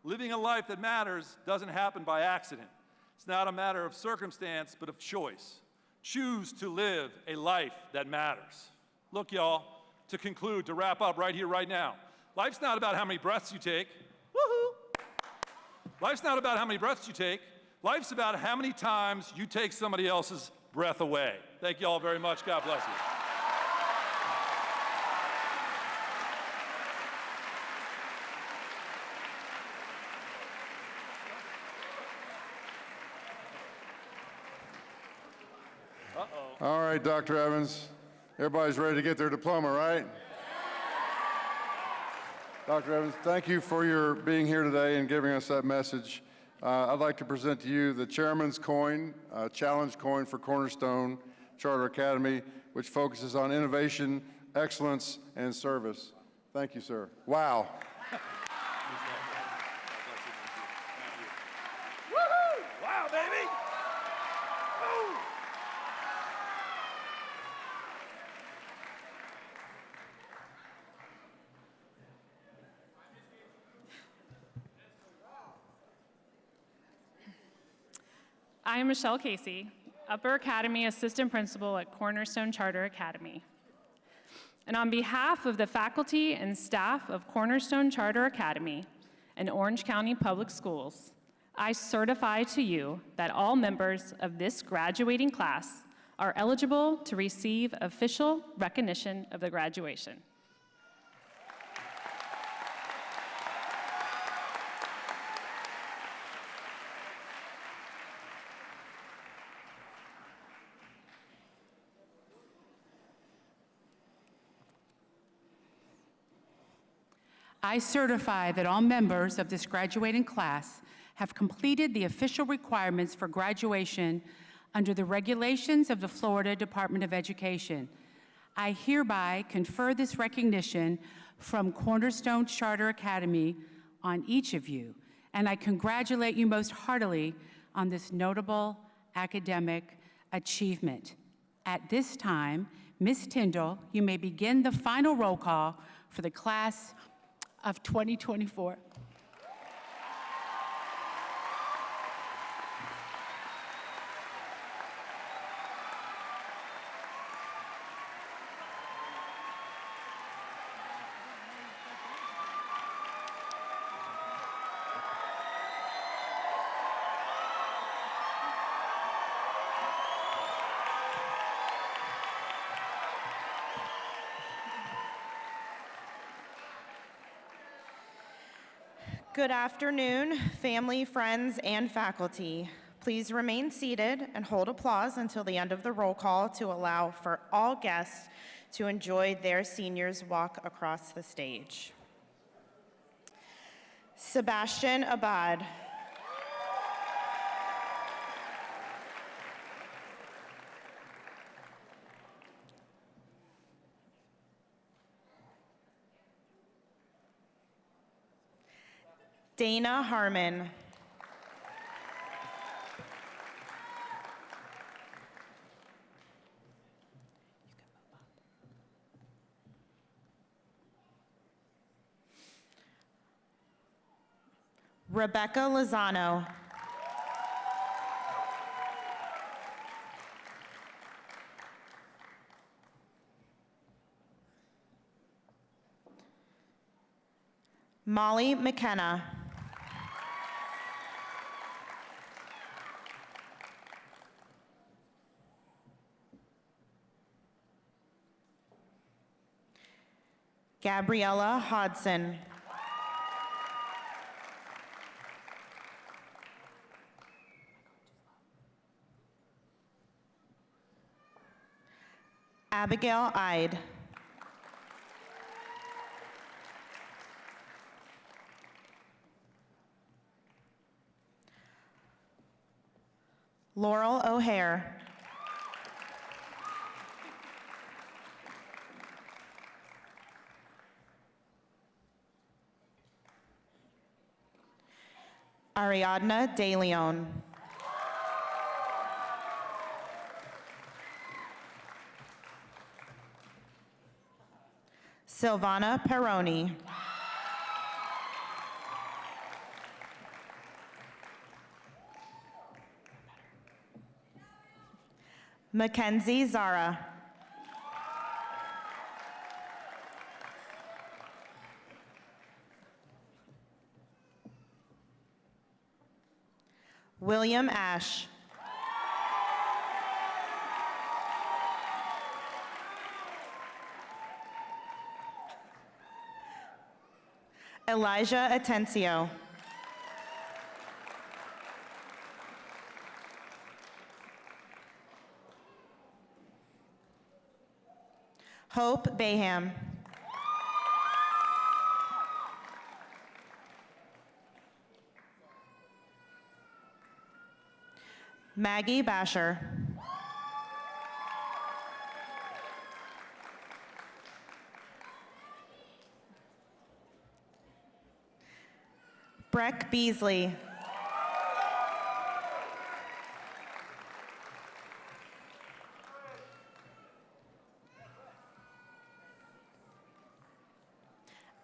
Living a life that matters doesn't happen by accident. It's not a matter of circumstance, but of choice. Choose to live a life that matters. Look, y'all, to conclude, to wrap up right here, right now, life's not about how many breaths you take. Woohoo! Life's not about how many breaths you take. Life's about how many times you take somebody else's breath away. Thank you all very much. God bless you. All right, Dr. Evans, everybody's ready to get their diploma, right? Dr. Evans, thank you for your being here today and giving us that message. I'd like to present to you the Chairman's Coin, Challenge Coin for Cornerstone Charter Academy, which focuses on innovation, excellence, and service. Thank you, sir. Wow. Woohoo! Wow, baby! Woo! I am Michelle Casey, Upper Academy Assistant Principal at Cornerstone Charter Academy. And on behalf of the faculty and staff of Cornerstone Charter Academy and Orange County Public Schools, I certify to you that all members of this graduating class are eligible to receive official recognition of the graduation. I certify that all members of this graduating class have completed the official requirements for graduation under the regulations of the Florida Department of Education. I hereby confer this recognition from Cornerstone Charter Academy on each of you, and I congratulate you most heartily on this notable academic achievement. At this time, Ms. Tyndall, you may begin the final roll call for the class of 2024. Good afternoon, family, friends, and faculty. Please remain seated and hold applause until the end of the roll call to allow for all guests to enjoy their seniors walk across the stage. Sebastian Abad. Dana Harmon. Rebecca Lozano. Molly McKenna. Gabriella Hodson. Abigail Ide. Laurel O'Hare. Ariadna De Leon. Silvana Peroni. Mackenzie Zara. William Ash. Elijah Atencio. Hope Bayham. Maggie Basher. Breck Beasley.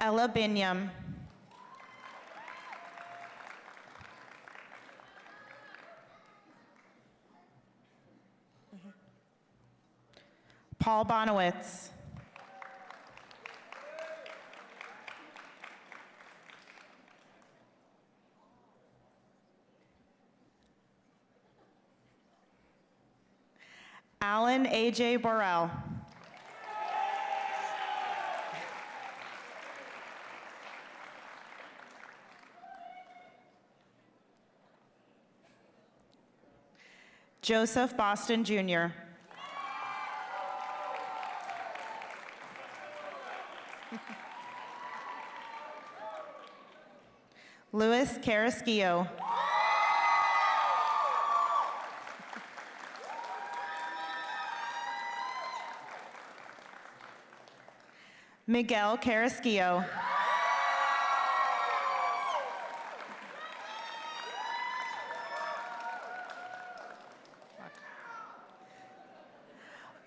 Ella Binyam. Paul Bonowitz. Alan A.J. Borrell. Joseph Boston Jr. Luis Carrasquillo. Miguel Carrasquillo.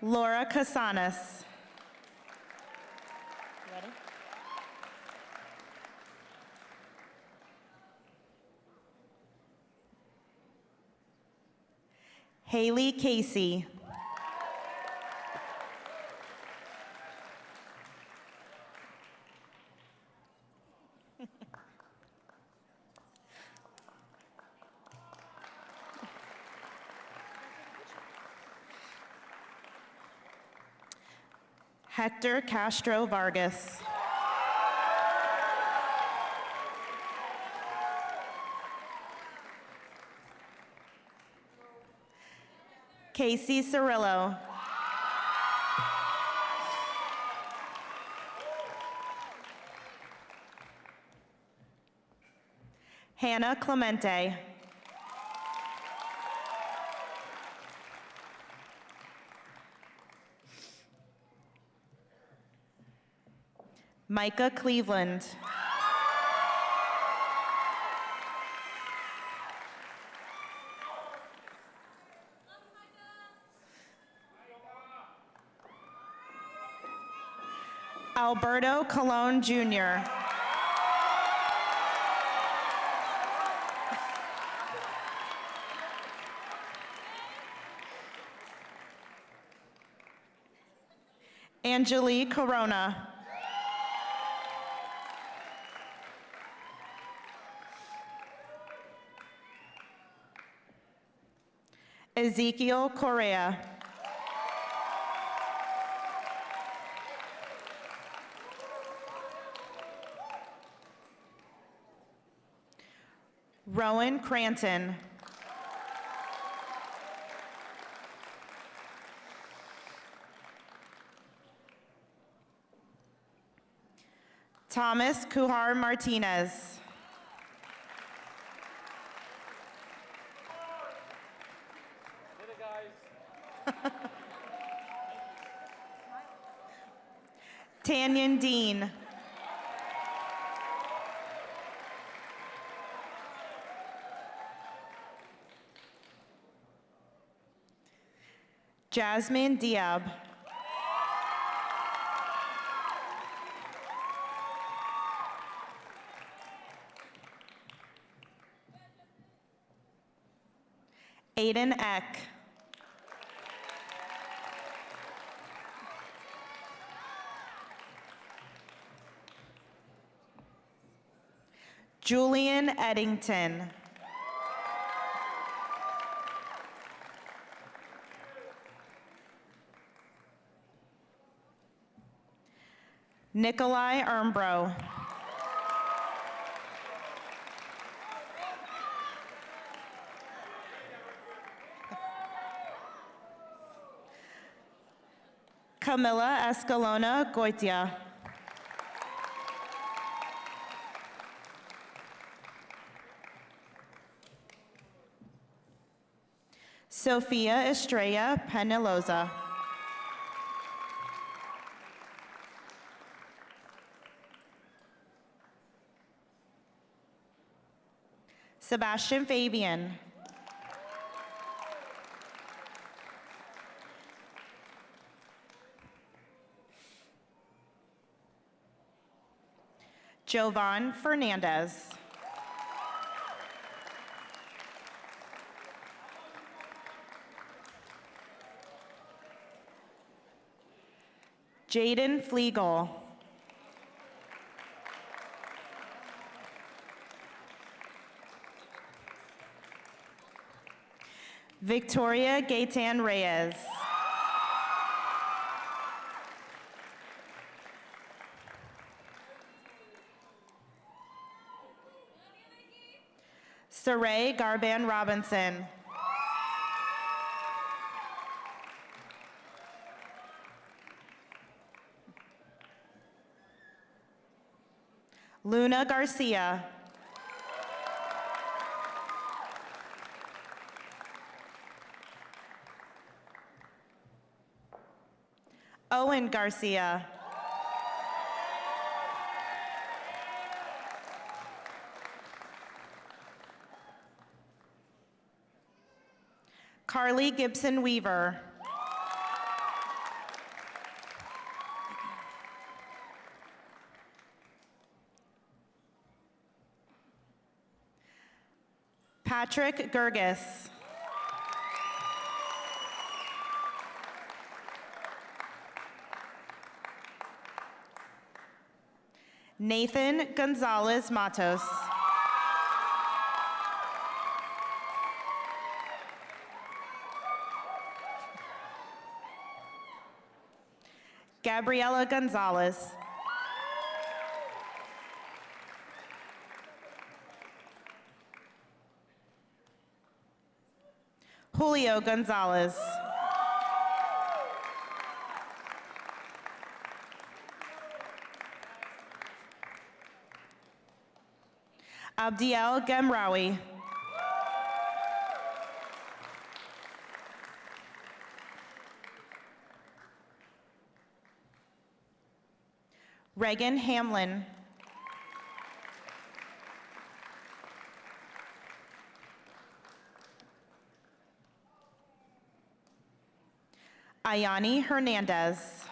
Laura Casanas. Ready? Haley Casey. Hector Castro Vargas. Casey Cirillo. Hannah Clemente. Micah Cleveland. Alberto Colon Jr. Angelique Corona. Ezekiel Correa. Rowan Cranton. Thomas Kuhar Martinez. Tanyan Dean. Jasmine Diab. Aiden Eck. Julian Eddington. Nikolai Ermbro. Camila Escalona Goitia. Sofia Estrella Penelosa. Sebastian Fabian. Jovan Fernandez. Jaden Flegel. Victoria Gaitan Reyes. Saray Garban Robinson. Luna Garcia. Owen Garcia. Carly Gibson Weaver. Patrick Gerges. Nathan Gonzalez Matos. Gabriela Gonzalez. Julio Gonzalez. Abdiel Gemrawi. Reagan Hamlin. Ayani Hernandez.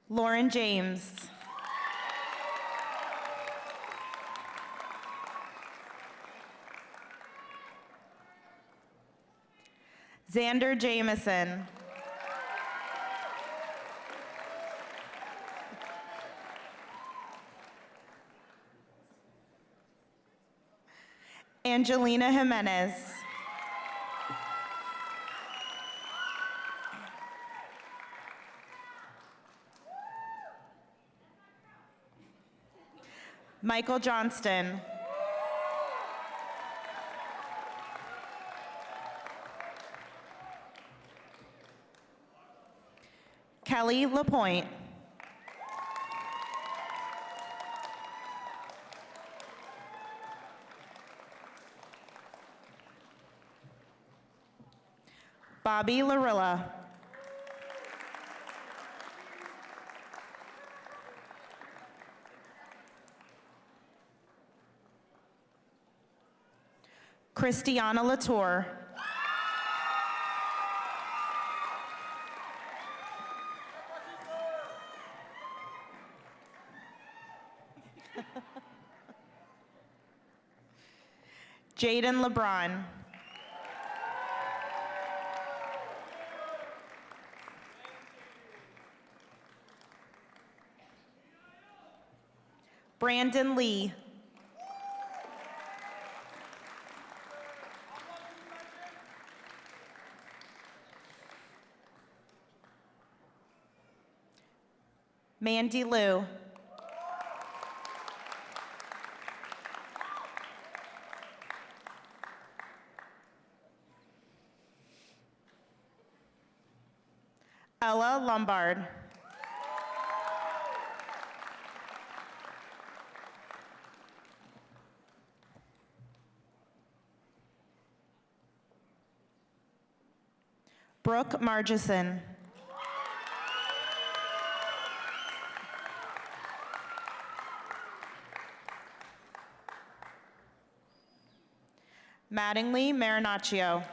Lauren James. Xander Jameson. Angelina Jimenez. Michael Johnston. Kelly Lapointe. Bobby Larilla. Christiana Latour. Jaden LeBron. Brandon Lee. Mandy Liu. Ella Lombard. Brooke Margison. Mattingly Marinaccio.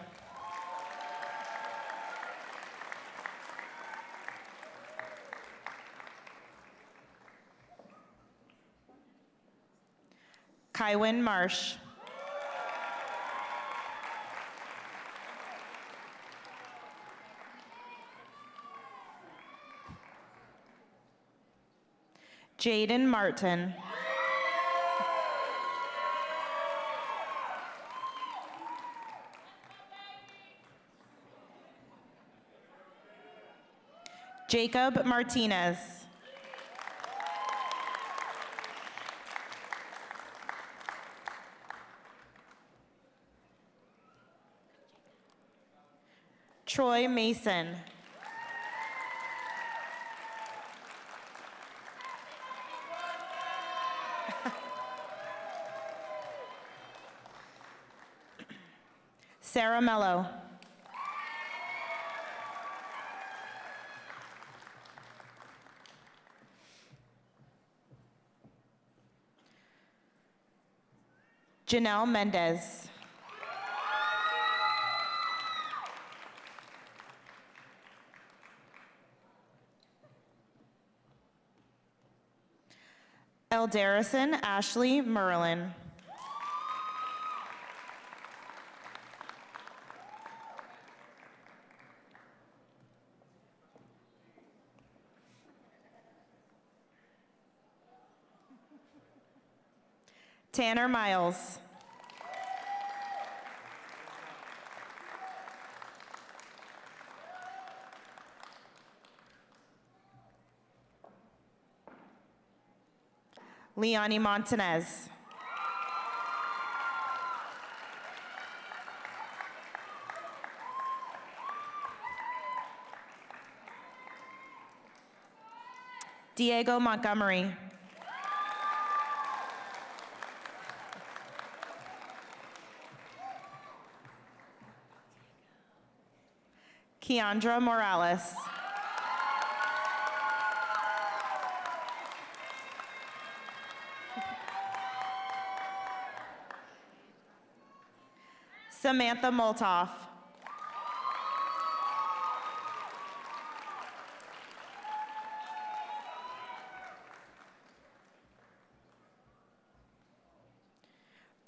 Kywin Marsh. Jaden Martin. Jacob Martinez. Troy Mason. Sarah Mello. Janelle Mendez. Eldarison Ashley Merlin. Tanner Miles. Leonie Montanez. Diego Montgomery. Keandra Morales. Samantha Moltoff.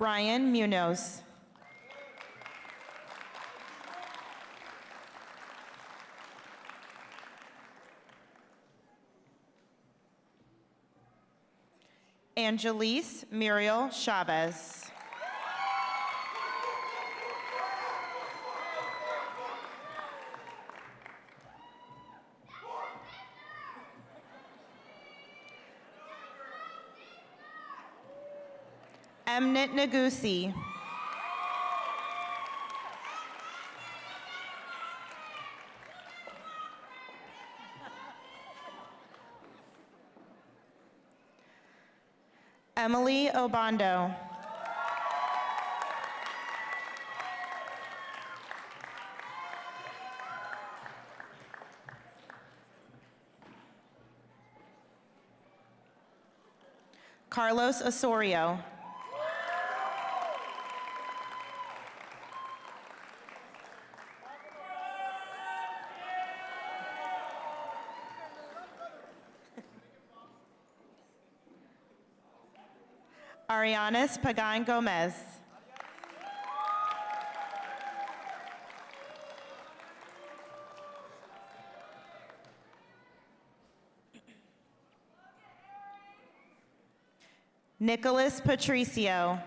Brian Munoz. Angelise Muriel Chavez. Emnit Nagusi. Emily Obando. Carlos Osorio. Arianis Pagan Gomez. Nicholas Patricio.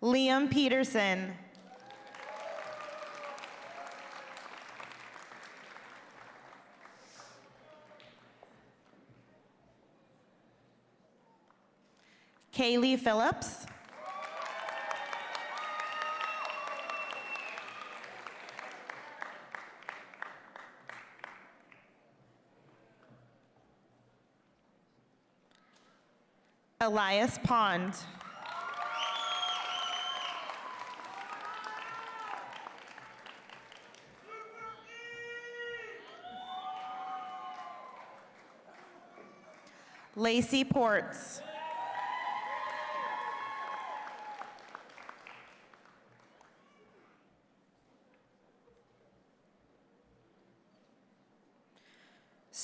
Liam Peterson. Kaylee Phillips. Elias Pond. Lacey Ports.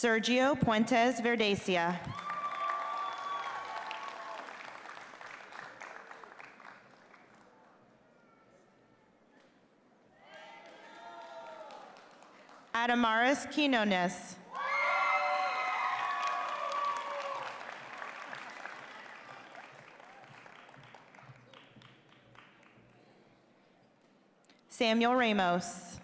Sergio Puentes Verdecia. Adamaris Quinones. Samuel Ramos.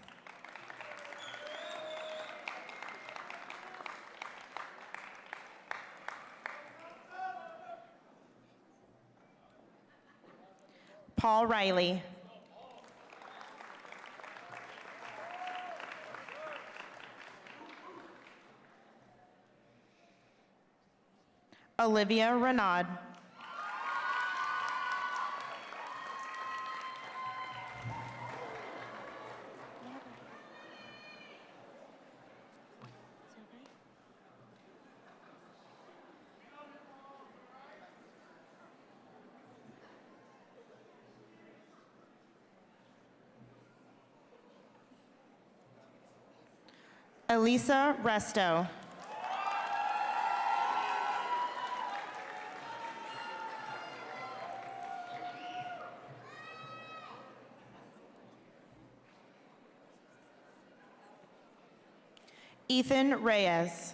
Paul Riley. Olivia Renaud. Elisa Resto. Ethan Reyes.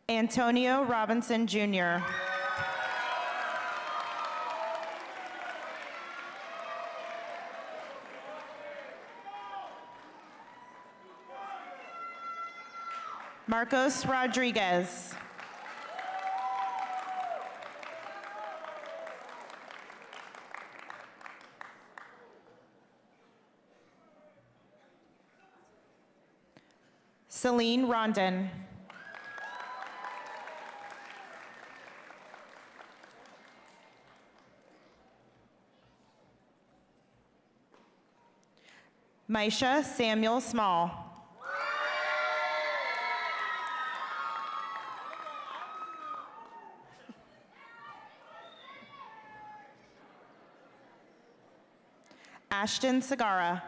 Antonio Robinson Jr. Marcos Rodriguez. Celine Rondon. Misha Samuel Small. Ashton Sagara.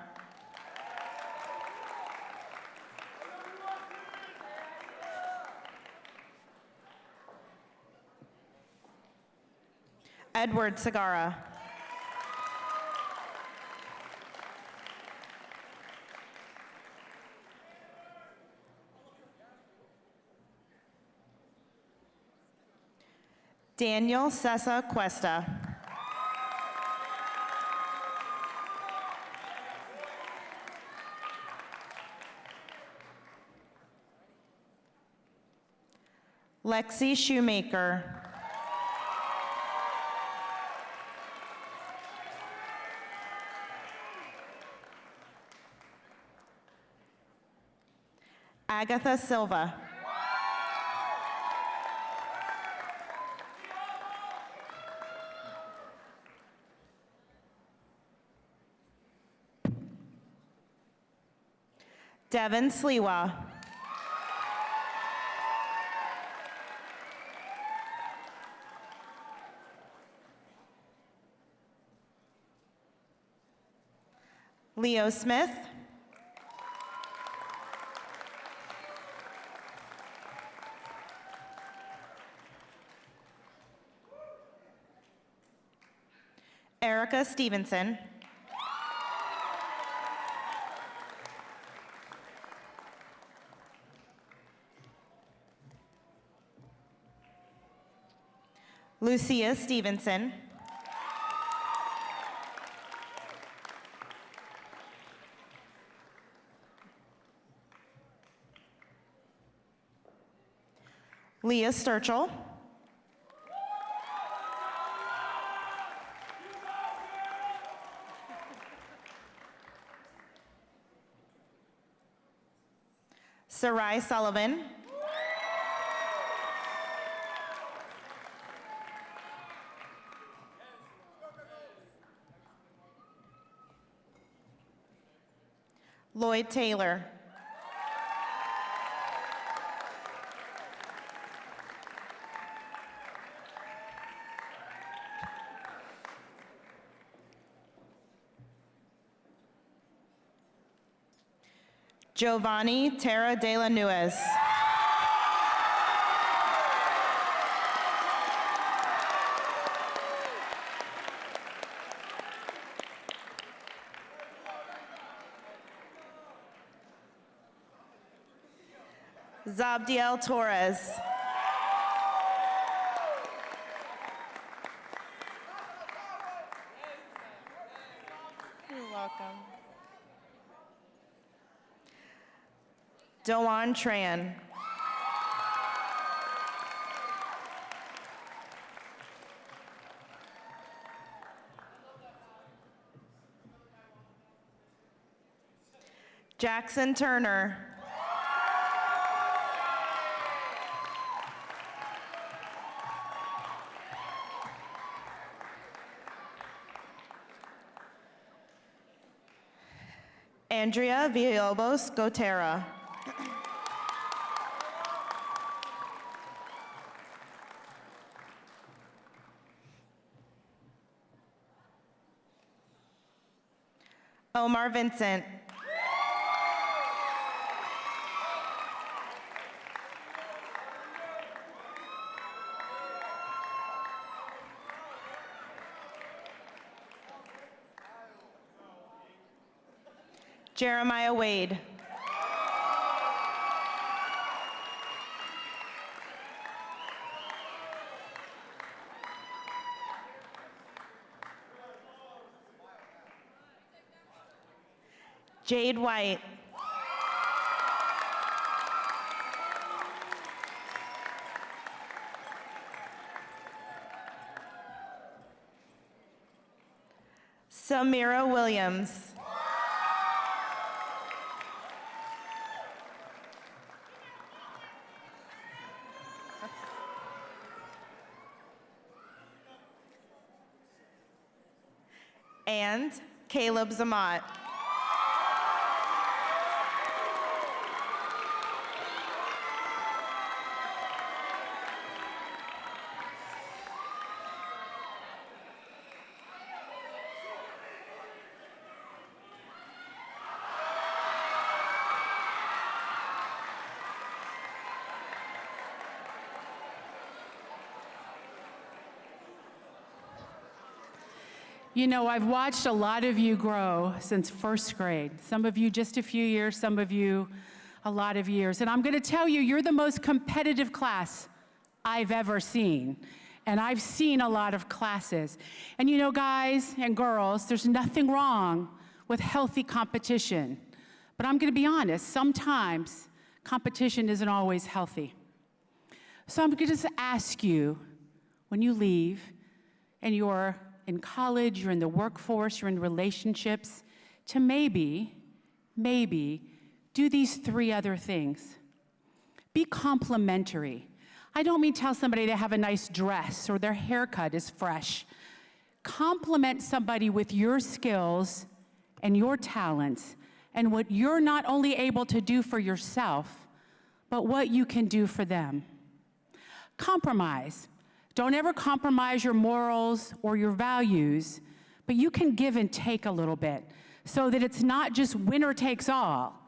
Edward Sagara. Daniel Sessa Cuesta. Lexi Shoemaker. Agatha Silva. Devin Sliwa. Leo Smith. Erica Stevenson. Lucia Stevenson. Leah Sturchell. Sarai Sullivan. Lloyd Taylor. Giovanni Terra de la Nuez. Zabdiel Torres. You're welcome. Doan Tran. Jackson Turner. Andrea Villalobos Gotera. Omar Vincent. Jeremiah Wade. Jade White. Samira Williams. And Caleb Zamat. You know, I've watched a lot of you grow since first grade. Some of you just a few years, some of you a lot of years. And I'm going to tell you, you're the most competitive class I've ever seen. And I've seen a lot of classes. And you know, guys and girls, there's nothing wrong with healthy competition. But I'm going to be honest, sometimes competition isn't always healthy. So I'm going to just ask you, when you leave and you're in college, you're in the workforce, you're in relationships, to maybe do these 3 other things. Be complimentary. I don't mean tell somebody they have a nice dress or their haircut is fresh. Compliment somebody with your skills and your talents and what you're not only able to do for yourself, but what you can do for them. Compromise. Don't ever compromise your morals or your values, but you can give and take a little bit so that it's not just winner takes all,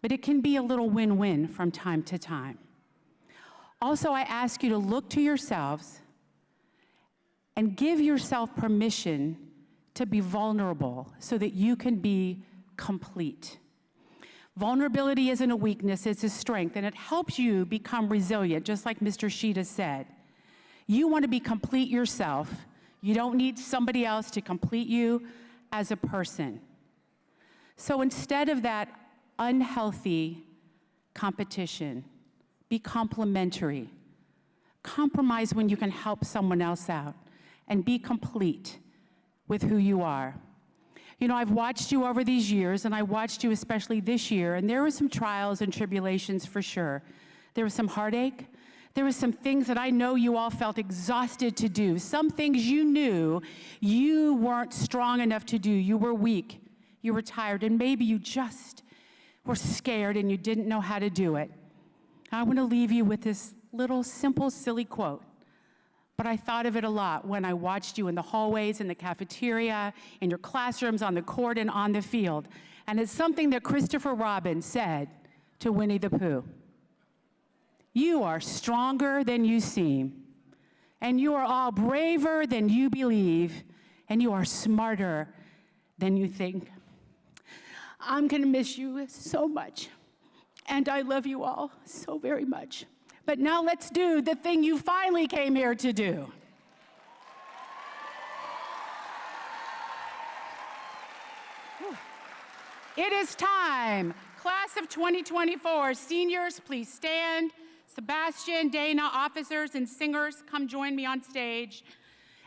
but it can be a little win-win from time to time. Also, I ask you to look to yourselves and give yourself permission to be vulnerable so that you can be complete. Vulnerability isn't a weakness, it's a strength, and it helps you become resilient, just like Mr. Sheeta said. You want to be complete yourself. You don't need somebody else to complete you as a person. So instead of that unhealthy competition, be complimentary. Compromise when you can help someone else out, and be complete with who you are. You know, I've watched you over these years, and I watched you especially this year, and there were some trials and tribulations for sure. There was some heartache. There were some things that I know you all felt exhausted to do. Some things you knew you weren't strong enough to do. You were weak. You were tired. And maybe you just were scared and you didn't know how to do it. I want to leave you with this little simple, silly quote. But I thought of it a lot when I watched you in the hallways, in the cafeteria, in your classrooms, on the court, and on the field. And it's something that Christopher Robin said to Winnie the Pooh. You are stronger than you seem, and you are all braver than you believe, and you are smarter than you think. I'm going to miss you so much, and I love you all so very much. But now let's do the thing you finally came here to do. It is time. Class of 2024, seniors, please stand. Sebastian, Dana, officers, and singers, come join me on stage.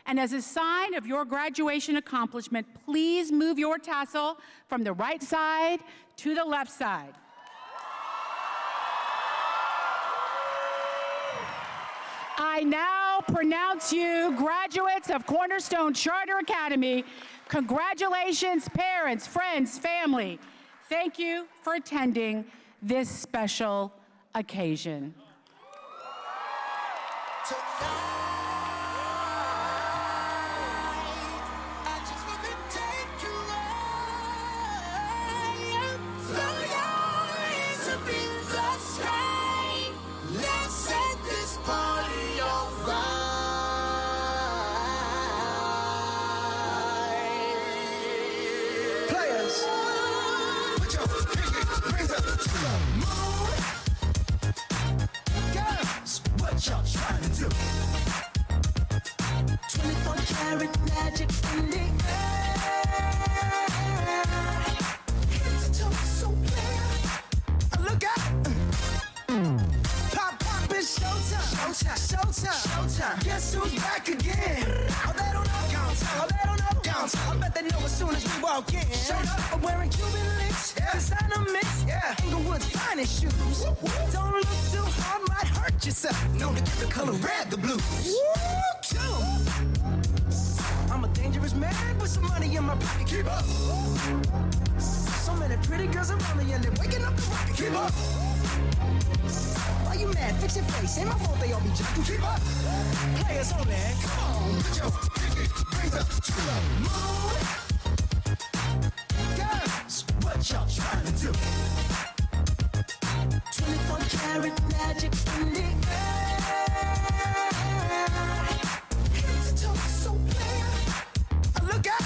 And as a sign of your graduation accomplishment, please move your tassel from the right side to the left side. I now pronounce you graduates of Cornerstone Charter Academy. Congratulations, parents, friends, family. Thank you for attending this special occasion. Y'all trying to do 24 karat magic in the air. Head to toe so clear. Look out! Pop, pop, it's showtime. Showtime, showtime, showtime. Guess who's back again? Oh, they don't know. Oh, they don't know. bounce. I bet they know as soon as we walk in. Straight up, I'm wearing Cuban links, designer mix, Inglewood's finest shoes. Don't look too hard, might hurt yourself. Known to give the color red the blues. I'm a dangerous man with some money in my pocket. Keep up. So many pretty girls around me and they're waking up the rocket. Keep up. Why you mad? Fix your face. Ain't my fault they all be jacking. Keep up. Players only. Come on, put your pinky rings up to the moon. Girls, what y'all trying to do? 24 karat magic in the air. Head to toe, so clear. Look out.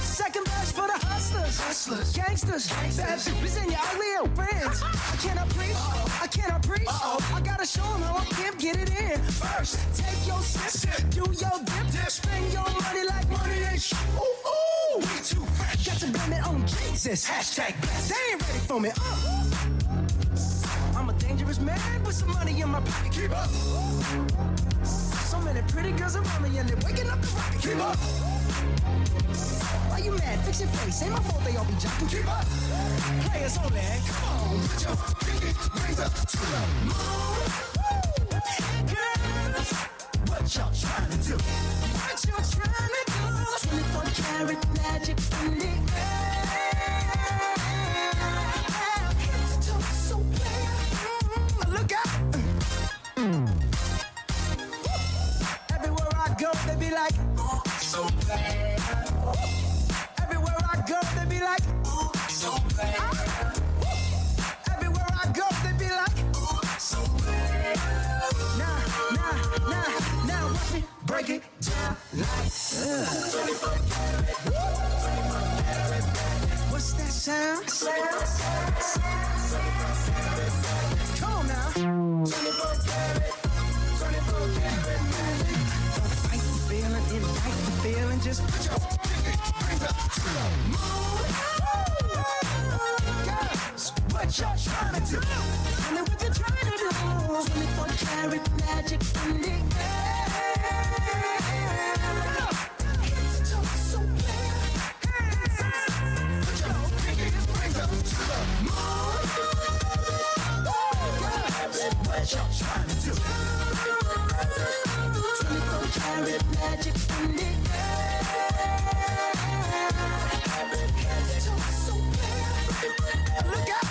Second verse for the hustlers, gangsters, bad bitches and your ugly old friends. I cannot preach, I cannot preach. I gotta show them how I can get it in. First, take your sip, do your dip, spend your money like money ain't shit. Ooh, ooh, we too fresh. Got to blame it on Jesus. Hashtag blessed. They ain't ready for me. I'm a dangerous man with some money in my pocket. Keep up. So many pretty girls around me and they're waking up the rocket. Keep up. Why you mad? Fix your face. Ain't my fault they all be jocking. Keep up. Players only. Come on, put your pinky rings up to the moon. Girls, what y'all trying to do? What y'all trying to do? 24 karat magic in the air. Head to toe, so clear. Look out. Everywhere I go, they be like, so bad. Everywhere I go, they be like, so bad. Everywhere I go, they be like, so bad. Now, watch me break it down like 24 karat. What's that sound? Come on now. 24 karat. 24 karat magic. Don't fight the feeling, invite the feeling. Just put your pinky rings up to the moon. Girls, what y'all trying to do? Tell me what you trying to do. 24 karat magic in the air. Head to toe, so clear. Put your pinky rings up to the moon. Girls, what y'all trying to do? 24 karat magic in the air. Head to toe, so clear. Look out.